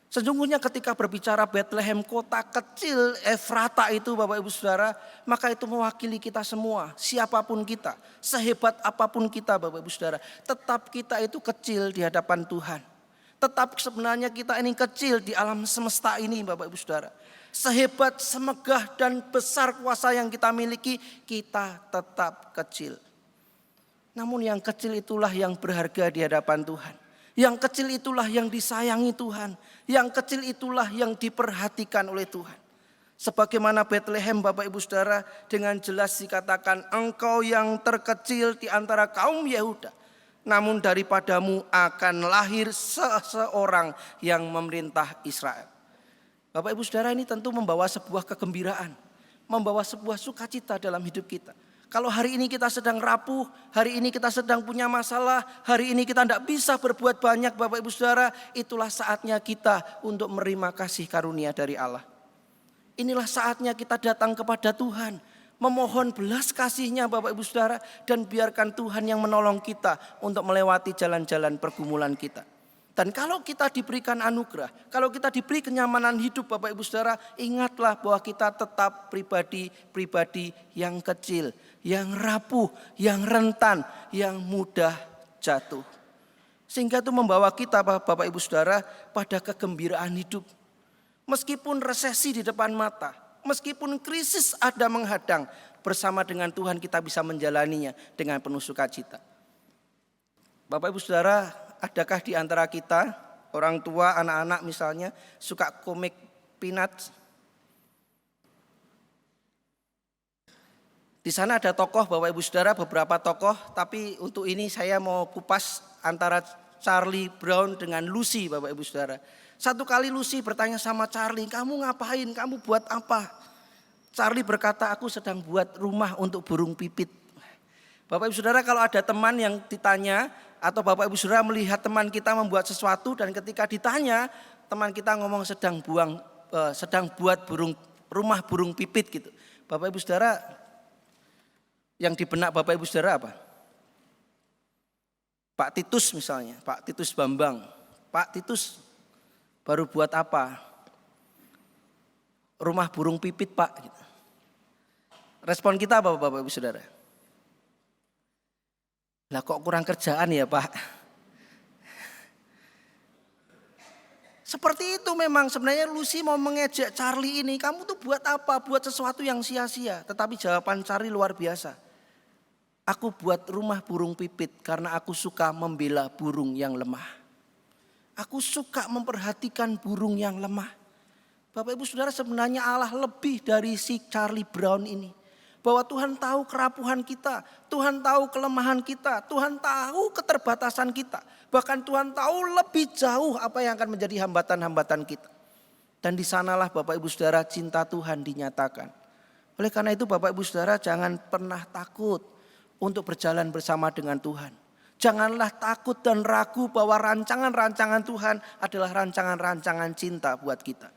Sesungguhnya ketika berbicara Bethlehem, kota kecil Efrata itu Bapak Ibu Saudara, maka itu mewakili kita semua, siapapun kita, sehebat apapun kita Bapak Ibu Saudara, tetap kita itu kecil di hadapan Tuhan. Tetap sebenarnya kita ini kecil di alam semesta ini Bapak Ibu Saudara. Sehebat, semegah dan besar kuasa yang kita miliki, kita tetap kecil. Namun yang kecil itulah yang berharga di hadapan Tuhan. Yang kecil itulah yang disayangi Tuhan. Yang kecil itulah yang diperhatikan oleh Tuhan. Sebagaimana Bethlehem Bapak Ibu Saudara dengan jelas dikatakan, engkau yang terkecil di antara kaum Yehuda. Namun daripadamu akan lahir seseorang yang memerintah Israel. Bapak Ibu Saudara, ini tentu membawa sebuah kegembiraan. Membawa sebuah sukacita dalam hidup kita. Kalau hari ini kita sedang rapuh, hari ini kita sedang punya masalah, hari ini kita tidak bisa berbuat banyak Bapak Ibu Saudara, itulah saatnya kita untuk menerima kasih karunia dari Allah. Inilah saatnya kita datang kepada Tuhan, memohon belas kasih-Nya Bapak Ibu Saudara, dan biarkan Tuhan yang menolong kita untuk melewati jalan-jalan pergumulan kita. Dan kalau kita diberikan anugerah, kalau kita diberi kenyamanan hidup Bapak Ibu Saudara, ingatlah bahwa kita tetap pribadi yang kecil, yang rapuh, yang rentan, yang mudah jatuh. Sehingga itu membawa kita Bapak Ibu Saudara pada kegembiraan hidup. Meskipun resesi di depan mata, meskipun krisis ada menghadang, bersama dengan Tuhan kita bisa menjalaninya dengan penuh sukacita. Bapak Ibu Saudara, adakah di antara kita, orang tua, anak-anak misalnya, suka komik Peanuts? Di sana ada tokoh Bapak Ibu Saudara, beberapa tokoh, tapi untuk ini saya mau kupas antara Charlie Brown dengan Lucy Bapak Ibu Saudara. Satu kali Lucy bertanya sama Charlie, kamu ngapain, kamu buat apa? Charlie berkata, aku sedang buat rumah untuk burung pipit. Bapak Ibu Saudara, kalau ada teman yang ditanya, atau Bapak Ibu Saudara melihat teman kita membuat sesuatu dan ketika ditanya, teman kita ngomong sedang buang sedang buat rumah burung pipit gitu. Bapak Ibu Saudara, yang di benak Bapak Ibu Saudara apa? Pak Titus misalnya, Pak Titus Bambang. Pak Titus baru buat apa? Rumah burung pipit Pak. Gitu. Respon kita apa Bapak Ibu Saudara? Lah kok kurang kerjaan ya Pak? Seperti itu memang sebenarnya Lucy mau mengejek Charlie ini. Kamu tuh buat apa? Buat sesuatu yang sia-sia. Tetapi jawaban Charlie luar biasa. Aku buat rumah burung pipit karena aku suka membela burung yang lemah. Aku suka memperhatikan burung yang lemah. Bapak Ibu Saudara, sebenarnya Allah lebih dari si Charlie Brown ini. Bahwa Tuhan tahu kerapuhan kita, Tuhan tahu kelemahan kita, Tuhan tahu keterbatasan kita. Bahkan Tuhan tahu lebih jauh apa yang akan menjadi hambatan-hambatan kita. Dan di sanalah Bapak Ibu Saudara cinta Tuhan dinyatakan. Oleh karena itu Bapak Ibu Saudara jangan pernah takut untuk berjalan bersama dengan Tuhan. Janganlah takut dan ragu bahwa rancangan-rancangan Tuhan adalah rancangan-rancangan cinta buat kita.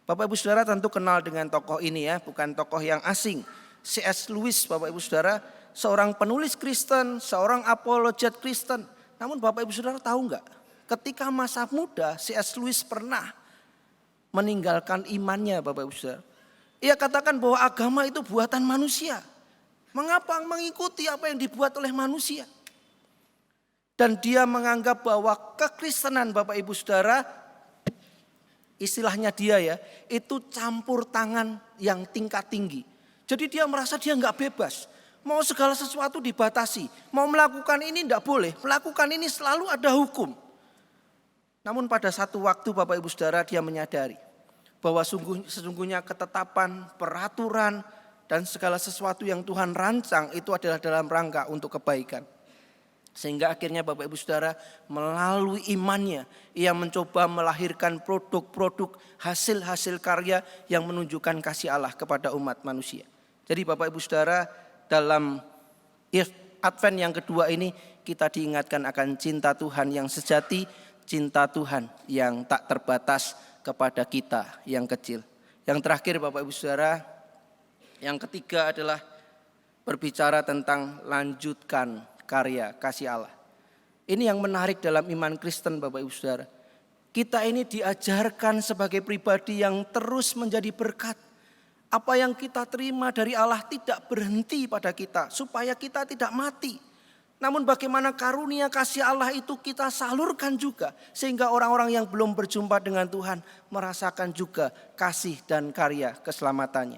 Bapak Ibu Saudara tentu kenal dengan tokoh ini ya, bukan tokoh yang asing. C.S. Lewis Bapak Ibu Saudara, seorang penulis Kristen, seorang apologet Kristen. Namun Bapak Ibu Saudara tahu enggak? Ketika masa muda C.S. Lewis pernah meninggalkan imannya Bapak Ibu Saudara. Ia katakan bahwa agama itu buatan manusia. Mengapa mengikuti apa yang dibuat oleh manusia? Dan dia menganggap bahwa kekristenan Bapak Ibu Saudara, istilahnya dia ya, itu campur tangan yang tingkat tinggi. Jadi dia merasa dia nggak bebas. Mau segala sesuatu dibatasi. Mau melakukan ini tidak boleh. Melakukan ini selalu ada hukum. Namun pada satu waktu Bapak Ibu Saudara dia menyadari bahwa sesungguhnya ketetapan, peraturan, dan segala sesuatu yang Tuhan rancang itu adalah dalam rangka untuk kebaikan. Sehingga akhirnya Bapak Ibu Saudara melalui imannya ia mencoba melahirkan produk-produk hasil-hasil karya yang menunjukkan kasih Allah kepada umat manusia. Jadi Bapak Ibu Saudara dalam Advent yang kedua ini kita diingatkan akan cinta Tuhan yang sejati, cinta Tuhan yang tak terbatas kepada kita yang kecil. Yang terakhir Bapak Ibu Saudara, yang ketiga adalah berbicara tentang lanjutkan karya kasih Allah. Ini yang menarik dalam iman Kristen Bapak Ibu Saudara. Kita ini diajarkan sebagai pribadi yang terus menjadi berkat. Apa yang kita terima dari Allah tidak berhenti pada kita supaya kita tidak mati. Namun bagaimana karunia kasih Allah itu kita salurkan juga. Sehingga orang-orang yang belum berjumpa dengan Tuhan merasakan juga kasih dan karya keselamatannya.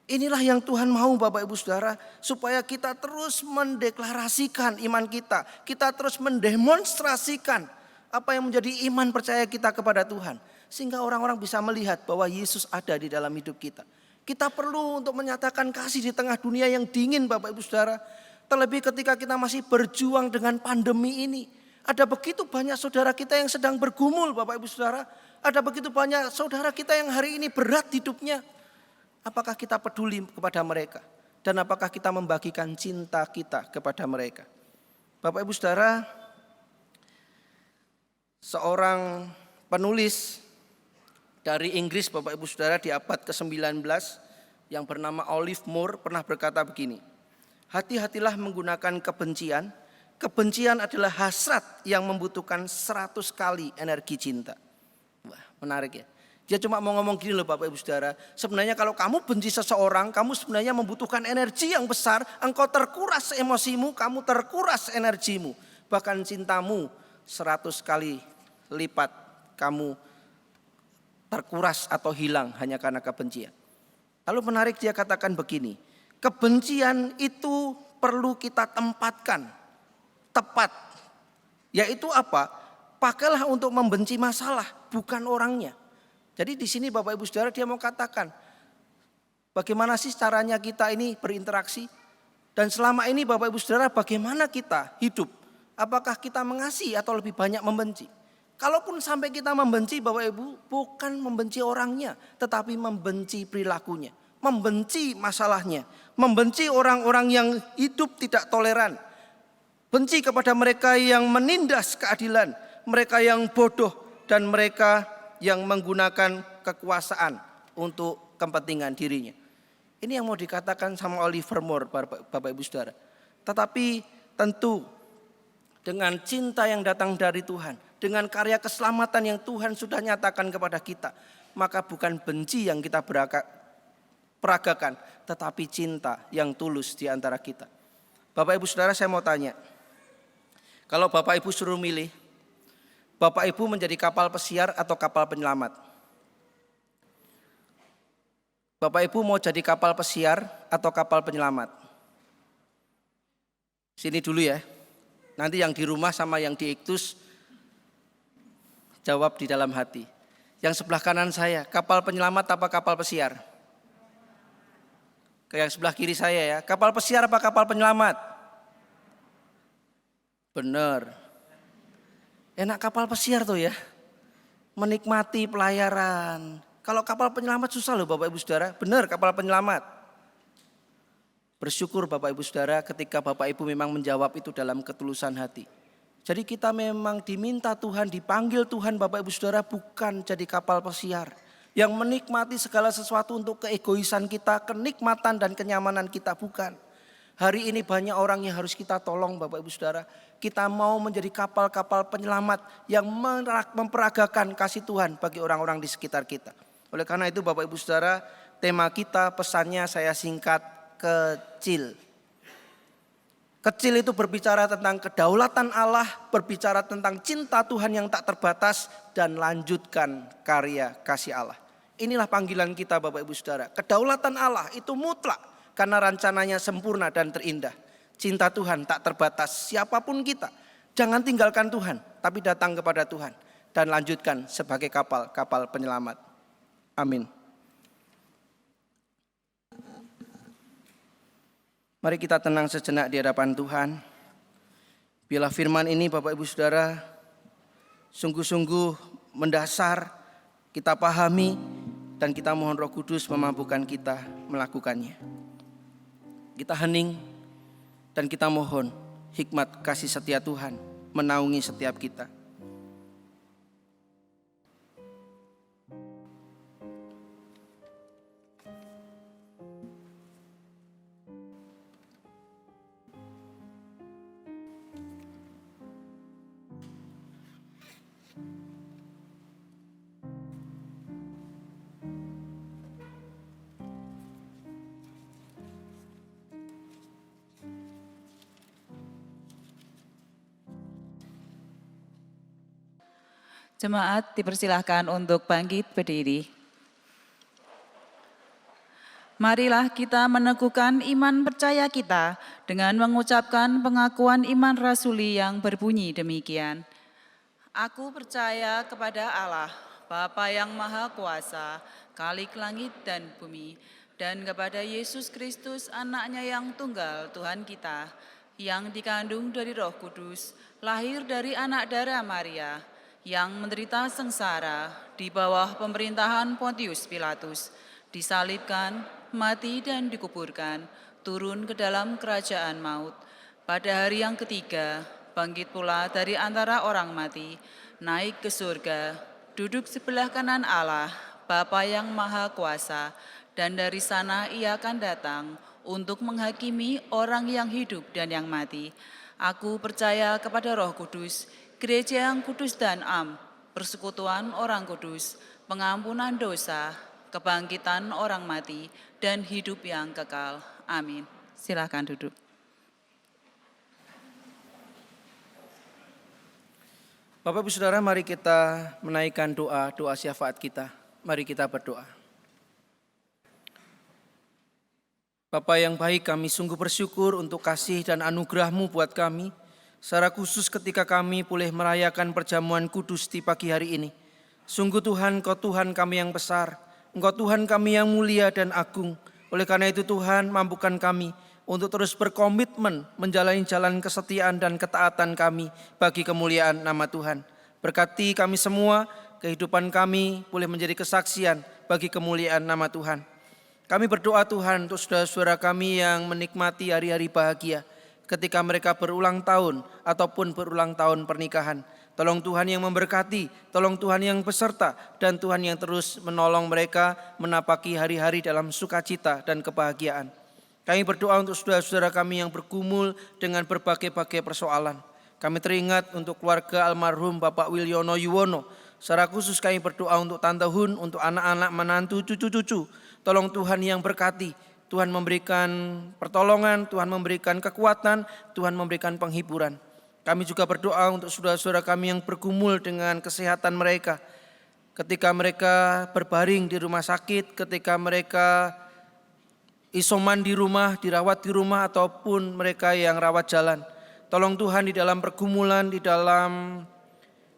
Inilah yang Tuhan mau Bapak Ibu Saudara. Supaya kita terus mendeklarasikan iman kita. Kita terus mendemonstrasikan apa yang menjadi iman percaya kita kepada Tuhan. Sehingga orang-orang bisa melihat bahwa Yesus ada di dalam hidup kita. Kita perlu untuk menyatakan kasih di tengah dunia yang dingin Bapak Ibu Saudara. Terlebih ketika kita masih berjuang dengan pandemi ini. Ada begitu banyak saudara kita yang sedang bergumul Bapak Ibu Saudara. Ada begitu banyak saudara kita yang hari ini berat hidupnya. Apakah kita peduli kepada mereka? Dan apakah kita membagikan cinta kita kepada mereka? Bapak Ibu Saudara, seorang penulis dari Inggris Bapak Ibu Saudara di abad ke-19 yang bernama Olive Moore pernah berkata begini. Hati-hatilah menggunakan kebencian. Kebencian adalah hasrat yang membutuhkan 100 kali energi cinta. Wah, menarik ya. Dia cuma mau ngomong gini loh Bapak Ibu Saudara. Sebenarnya kalau kamu benci seseorang, kamu sebenarnya membutuhkan energi yang besar. Engkau terkuras emosimu, kamu terkuras energimu. Bahkan cintamu 100 kali lipat kamu terkuras atau hilang hanya karena kebencian. Lalu menarik dia katakan begini. Kebencian itu perlu kita tempatkan tepat. Yaitu apa? Pakailah untuk membenci masalah, bukan orangnya. Jadi di sini Bapak Ibu Saudara dia mau katakan. Bagaimana sih caranya kita ini berinteraksi? Dan selama ini Bapak Ibu Saudara bagaimana kita hidup? Apakah kita mengasihi atau lebih banyak membenci? Kalaupun sampai kita membenci Bapak Ibu, bukan membenci orangnya, tetapi membenci perilakunya, membenci masalahnya, membenci orang-orang yang hidup tidak toleran, benci kepada mereka yang menindas keadilan, mereka yang bodoh, dan mereka yang menggunakan kekuasaan untuk kepentingan dirinya. Ini yang mau dikatakan sama Oliver Moore, Bapak Ibu Saudara. Tetapi tentu dengan cinta yang datang dari Tuhan, dengan karya keselamatan yang Tuhan sudah nyatakan kepada kita, maka bukan benci yang kita peragakan, tetapi cinta yang tulus di antara kita. Bapak Ibu Saudara, saya mau tanya, kalau Bapak Ibu suruh milih, Bapak Ibu menjadi kapal pesiar atau kapal penyelamat? Bapak Ibu mau jadi kapal pesiar atau kapal penyelamat? Sini dulu ya. Nanti yang di rumah sama yang di Iktus jawab di dalam hati. Yang sebelah kanan saya, kapal penyelamat apa kapal pesiar? Yang sebelah kiri saya ya, kapal pesiar apa kapal penyelamat? Benar. Enak kapal pesiar tuh ya. Menikmati pelayaran. Kalau kapal penyelamat susah loh Bapak Ibu Saudara. Benar, kapal penyelamat. Bersyukur Bapak Ibu Saudara ketika Bapak Ibu memang menjawab itu dalam ketulusan hati. Jadi kita memang diminta Tuhan, dipanggil Tuhan Bapak Ibu Saudara bukan jadi kapal pesiar. Yang menikmati segala sesuatu untuk keegoisan kita, kenikmatan dan kenyamanan kita, bukan. Hari ini banyak orang yang harus kita tolong Bapak Ibu Saudara. Kita mau menjadi kapal-kapal penyelamat yang memperagakan kasih Tuhan bagi orang-orang di sekitar kita. Oleh karena itu Bapak Ibu Saudara, tema kita, pesannya saya singkat, kecil. Kecil itu berbicara tentang kedaulatan Allah, berbicara tentang cinta Tuhan yang tak terbatas, dan lanjutkan karya kasih Allah. Inilah panggilan kita Bapak Ibu Saudara. Kedaulatan Allah itu mutlak karena rencananya sempurna dan terindah. Cinta Tuhan tak terbatas, siapapun kita. Jangan tinggalkan Tuhan, tapi datang kepada Tuhan. Dan lanjutkan sebagai kapal penyelamat. Amin. Mari kita tenang sejenak di hadapan Tuhan. Bila firman ini Bapak Ibu Saudara sungguh-sungguh mendasar, kita pahami, dan kita mohon Roh Kudus memampukan kita melakukannya. Kita hening dan kita mohon hikmat kasih setia Tuhan menaungi setiap kita. Jemaat dipersilahkan untuk bangkit berdiri. Marilah kita meneguhkan iman percaya kita dengan mengucapkan pengakuan iman rasuli yang berbunyi demikian. Aku percaya kepada Allah, Bapa yang Maha Kuasa, Khalik langit dan bumi, dan kepada Yesus Kristus anaknya yang tunggal Tuhan kita, yang dikandung dari Roh Kudus, lahir dari anak darah Maria, yang menderita sengsara di bawah pemerintahan Pontius Pilatus, disalibkan, mati dan dikuburkan, turun ke dalam kerajaan maut. Pada hari yang ketiga, bangkit pula dari antara orang mati, naik ke surga, duduk sebelah kanan Allah, Bapa yang Maha Kuasa, dan dari sana ia akan datang untuk menghakimi orang yang hidup dan yang mati. Aku percaya kepada Roh Kudus, Gereja yang kudus dan am, persekutuan orang kudus, pengampunan dosa, kebangkitan orang mati, dan hidup yang kekal. Amin. Silakan duduk. Bapak Ibu Saudara, mari kita menaikkan doa syafaat kita. Mari kita berdoa. Bapa yang baik, kami sungguh bersyukur untuk kasih dan anugerah-Mu buat kami. Secara khusus ketika kami boleh merayakan perjamuan kudus di pagi hari ini. Sungguh Tuhan, Engkau Tuhan kami yang besar, Engkau Tuhan kami yang mulia dan agung. Oleh karena itu Tuhan, mampukan kami untuk terus berkomitmen menjalani jalan kesetiaan dan ketaatan kami bagi kemuliaan nama Tuhan. Berkati kami semua, kehidupan kami boleh menjadi kesaksian bagi kemuliaan nama Tuhan. Kami berdoa Tuhan untuk saudara-saudara kami yang menikmati hari-hari bahagia ketika mereka berulang tahun ataupun berulang tahun pernikahan. Tolong Tuhan yang memberkati, tolong Tuhan yang beserta, dan Tuhan yang terus menolong mereka menapaki hari-hari dalam sukacita dan kebahagiaan. Kami berdoa untuk saudara-saudara kami yang bergumul dengan berbagai-bagai persoalan. Kami teringat untuk keluarga almarhum Bapak Wilyono Yuwono. Secara khusus kami berdoa untuk Tante Hun, untuk anak-anak, menantu, cucu-cucu. Tolong Tuhan yang berkati, Tuhan memberikan pertolongan, Tuhan memberikan kekuatan, Tuhan memberikan penghiburan. Kami juga berdoa untuk saudara-saudara kami yang bergumul dengan kesehatan mereka. Ketika mereka berbaring di rumah sakit, ketika mereka isoman di rumah, dirawat di rumah, ataupun mereka yang rawat jalan. Tolong Tuhan di dalam pergumulan, di dalam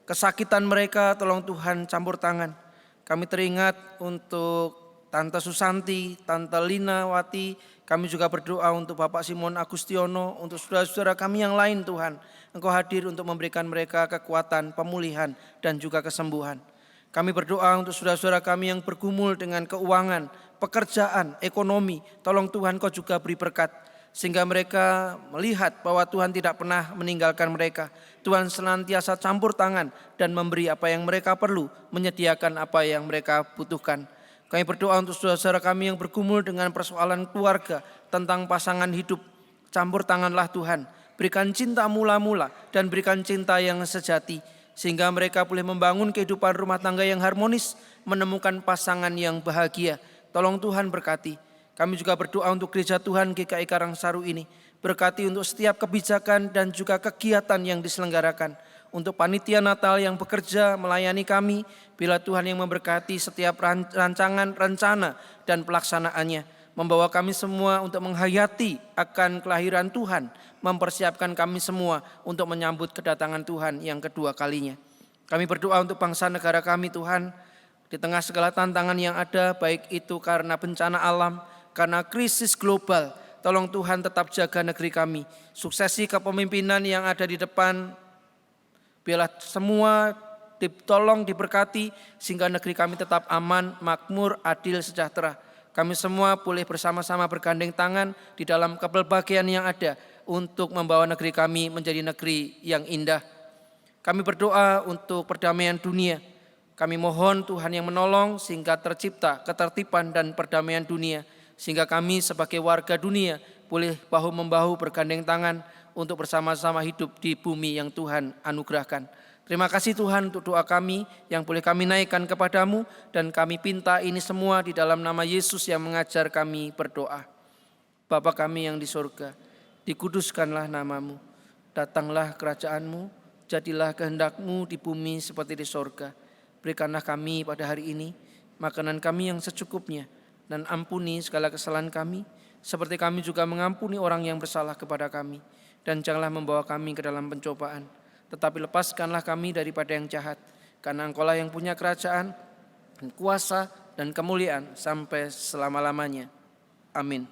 kesakitan mereka, tolong Tuhan campur tangan. Kami teringat untuk Tante Susanti, Tante Lina Wati, kami juga berdoa untuk Bapak Simon Agustiono, untuk saudara-saudara kami yang lain Tuhan. Engkau hadir untuk memberikan mereka kekuatan, pemulihan, dan juga kesembuhan. Kami berdoa untuk saudara-saudara kami yang bergumul dengan keuangan, pekerjaan, ekonomi. Tolong Tuhan Kau juga beri berkat, sehingga mereka melihat bahwa Tuhan tidak pernah meninggalkan mereka. Tuhan senantiasa campur tangan dan memberi apa yang mereka perlu, menyediakan apa yang mereka butuhkan. Kami berdoa untuk saudara-saudara kami yang bergumul dengan persoalan keluarga, tentang pasangan hidup. Campur tanganlah Tuhan, berikan cinta mula-mula dan berikan cinta yang sejati, sehingga mereka boleh membangun kehidupan rumah tangga yang harmonis, menemukan pasangan yang bahagia. Tolong Tuhan berkati. Kami juga berdoa untuk Gereja Tuhan GKI Karangsaru ini. Berkati untuk setiap kebijakan dan juga kegiatan yang diselenggarakan. Untuk panitia Natal yang bekerja melayani kami, bila Tuhan yang memberkati setiap rancangan, rencana, dan pelaksanaannya. Membawa kami semua untuk menghayati akan kelahiran Tuhan, mempersiapkan kami semua untuk menyambut kedatangan Tuhan yang kedua kalinya. Kami berdoa untuk bangsa negara kami Tuhan, di tengah segala tantangan yang ada, baik itu karena bencana alam, karena krisis global. Tolong Tuhan tetap jaga negeri kami. Suksesi kepemimpinan yang ada di depan, biarlah semua ditolong, diberkati, sehingga negeri kami tetap aman, makmur, adil, sejahtera. Kami semua boleh bersama-sama bergandeng tangan di dalam keberbahagiaan yang ada untuk membawa negeri kami menjadi negeri yang indah. Kami berdoa untuk perdamaian dunia. Kami mohon Tuhan yang menolong sehingga tercipta ketertiban dan perdamaian dunia. Sehingga kami sebagai warga dunia boleh bahu-membahu bergandeng tangan untuk bersama-sama hidup di bumi yang Tuhan anugerahkan. Terima kasih Tuhan untuk doa kami yang boleh kami naikkan kepadamu, dan kami pinta ini semua di dalam nama Yesus yang mengajar kami berdoa. Bapa kami yang di surga, dikuduskanlah namamu, datanglah kerajaanmu, jadilah kehendakmu di bumi seperti di surga. Berikanlah kami pada hari ini makanan kami yang secukupnya, dan ampuni segala kesalahan kami, seperti kami juga mengampuni orang yang bersalah kepada kami. Dan janganlah membawa kami ke dalam pencobaan, tetapi lepaskanlah kami daripada yang jahat. Karena Engkaulah yang punya kerajaan, dan kuasa, dan kemuliaan sampai selama-lamanya. Amin.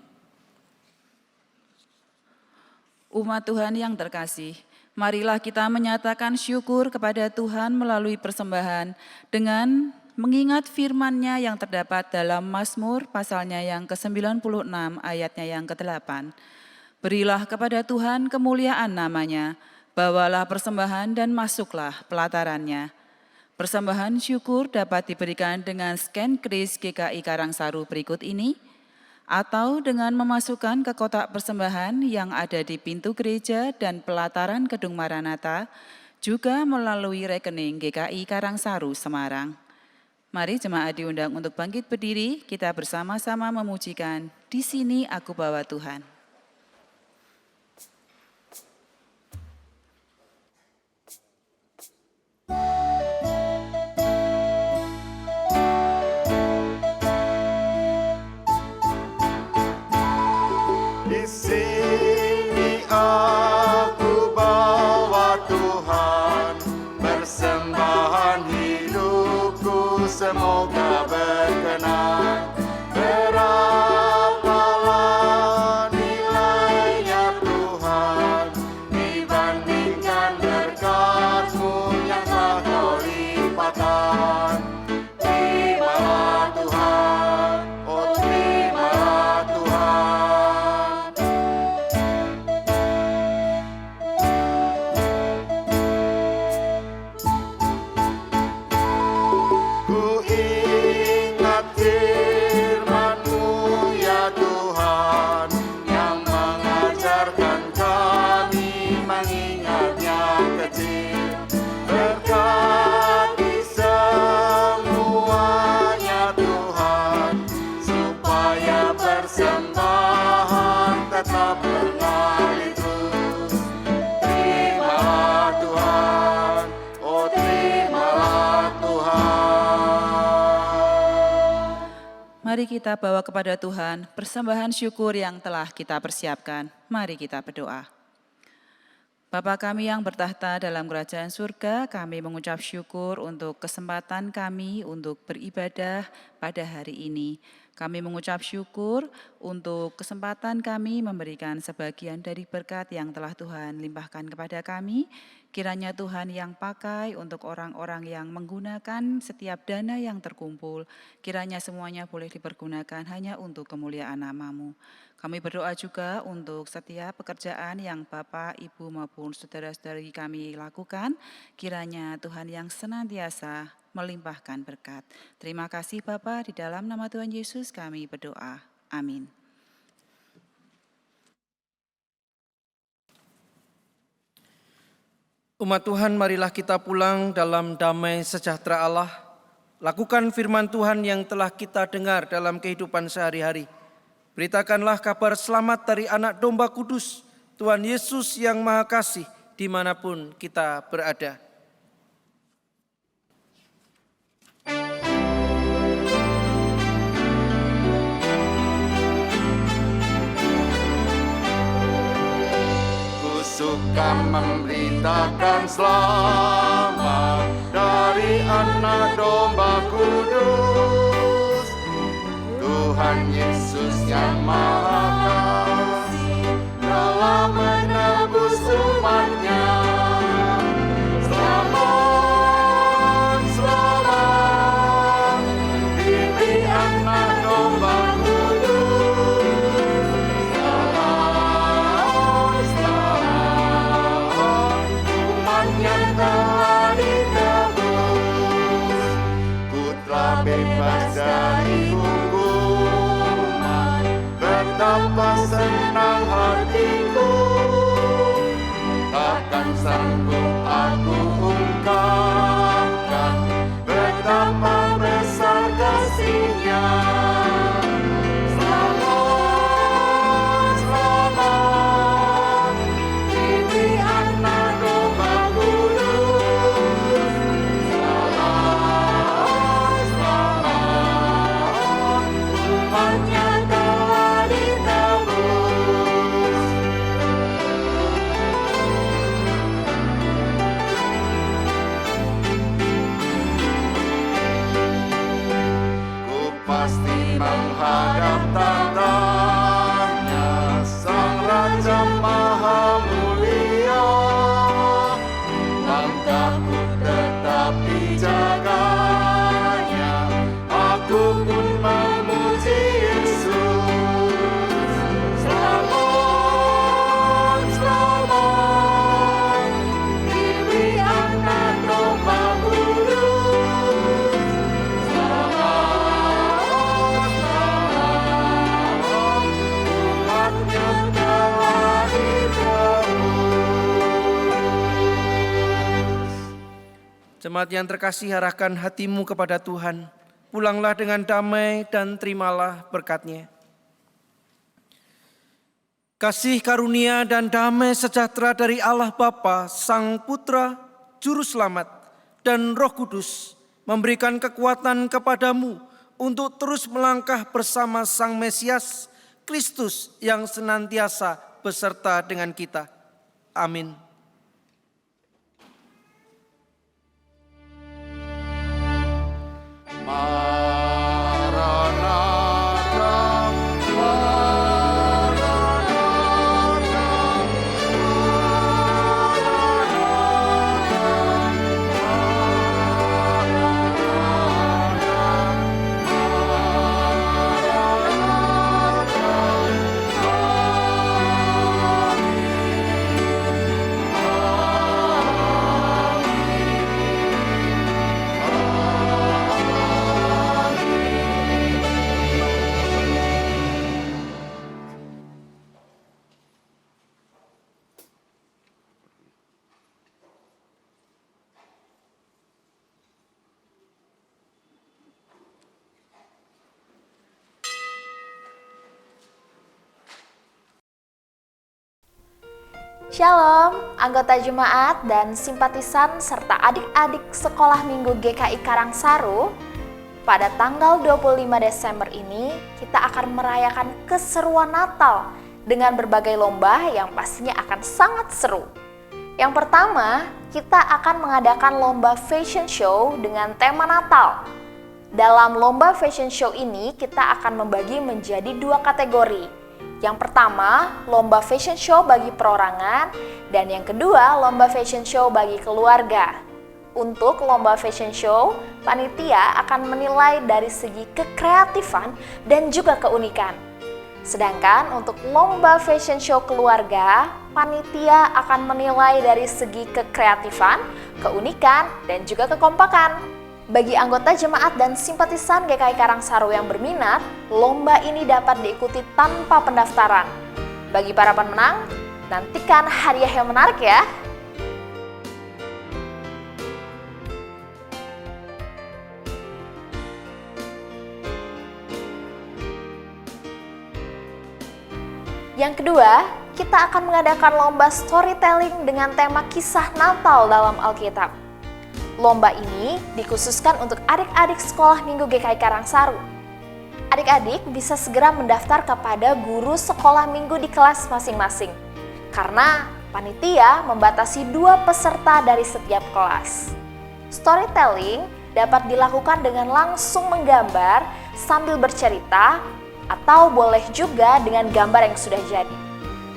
Umat Tuhan yang terkasih, marilah kita menyatakan syukur kepada Tuhan melalui persembahan dengan mengingat firman-Nya yang terdapat dalam Mazmur pasalnya yang ke-96 ayatnya yang ke-8. Berilah kepada Tuhan kemuliaan namanya, bawalah persembahan dan masuklah pelatarannya. Persembahan syukur dapat diberikan dengan scan kris GKI Karangsaru berikut ini, atau dengan memasukkan ke kotak persembahan yang ada di pintu gereja dan pelataran Gedung Maranatha, juga melalui rekening GKI Karangsaru Semarang. Mari jemaat diundang untuk bangkit berdiri, kita bersama-sama memujikan "Di Sini Aku Bawa Tuhan". Di sini aku bawa Tuhan, persembahan hidupku semoga berkenan. Berapalah Mari kita bawa kepada Tuhan persembahan syukur yang telah kita persiapkan. Mari kita berdoa. Bapa kami yang bertahta dalam kerajaan surga, kami mengucap syukur untuk kesempatan kami untuk beribadah pada hari ini. Kami mengucap syukur untuk kesempatan kami memberikan sebagian dari berkat yang telah Tuhan limpahkan kepada kami. Kiranya Tuhan yang pakai untuk orang-orang yang menggunakan setiap dana yang terkumpul, kiranya semuanya boleh dipergunakan hanya untuk kemuliaan nama-Mu. Kami berdoa juga untuk setiap pekerjaan yang Bapak, Ibu maupun saudara-saudari kami lakukan, kiranya Tuhan yang senantiasa melimpahkan berkat. Terima kasih Bapa, di dalam nama Tuhan Yesus kami berdoa. Amin. Umat Tuhan, marilah kita pulang dalam damai sejahtera Allah. Lakukan firman Tuhan yang telah kita dengar dalam kehidupan sehari-hari. Beritakanlah kabar selamat dari anak domba kudus, Tuhan Yesus yang Maha Kasih, dimanapun kita berada. Suka memberitakan selamat dari anak domba kudus, Tuhan Yesus yang Maha Kasih telah menebus umat-Nya. Selamat, selamat, ini anak domba bebas dari hukuman, betapa senang hatiku, takkan sanggup aku ungkapkan betapa besar kasih-Nya. Selamat, selamat, ini anak domba kudus. Pasti menghadap tatanya Sang Raja Maha Mulia, langkahku tetap dijaganya, aku pun memuji Yesus. Selamat, selamat, ini anak domba kudus. Jemaat yang terkasih, arahkan hatimu kepada Tuhan. Pulanglah dengan damai dan terimalah berkat-Nya. Kasih karunia dan damai sejahtera dari Allah Bapa, Sang Putra, Juru Selamat, dan Roh Kudus memberikan kekuatan kepadamu untuk terus melangkah bersama Sang Mesias, Kristus yang senantiasa beserta dengan kita. Amin. Maranatha, Maranatha, Shalom, anggota jemaat dan simpatisan serta adik-adik sekolah minggu GKI Karangsaru. pada tanggal 25 Desember ini kita akan merayakan keseruan Natal dengan berbagai lomba yang pastinya akan sangat seru. Yang pertama, kita akan mengadakan lomba fashion show dengan tema Natal. Dalam lomba fashion show ini kita akan membagi menjadi 2 kategori. Yang pertama, lomba fashion show bagi perorangan, dan yang kedua, lomba fashion show bagi keluarga. Untuk lomba fashion show, panitia akan menilai dari segi kekreatifan dan juga keunikan. Sedangkan untuk lomba fashion show keluarga, panitia akan menilai dari segi kekreatifan, keunikan, dan juga kekompakan. Bagi anggota jemaat dan simpatisan GKI Karangsaru yang berminat, lomba ini dapat diikuti tanpa pendaftaran. Bagi para pemenang, nantikan hadiah yang menarik ya. Yang kedua, kita akan mengadakan lomba storytelling dengan tema kisah Natal dalam Alkitab. Lomba ini dikhususkan untuk adik-adik sekolah minggu GKI Karangsaru. Adik-adik bisa segera mendaftar kepada guru sekolah minggu di kelas masing-masing, karena panitia membatasi 2 peserta dari setiap kelas. Storytelling dapat dilakukan dengan langsung menggambar sambil bercerita, atau boleh juga dengan gambar yang sudah jadi.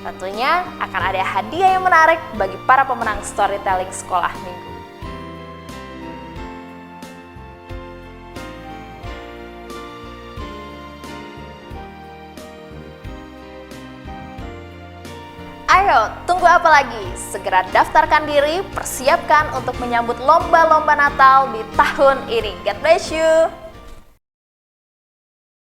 Tentunya akan ada hadiah yang menarik bagi para pemenang storytelling sekolah minggu. Ayo, tunggu apa lagi? Segera daftarkan diri, persiapkan untuk menyambut lomba-lomba Natal di tahun ini. God bless you!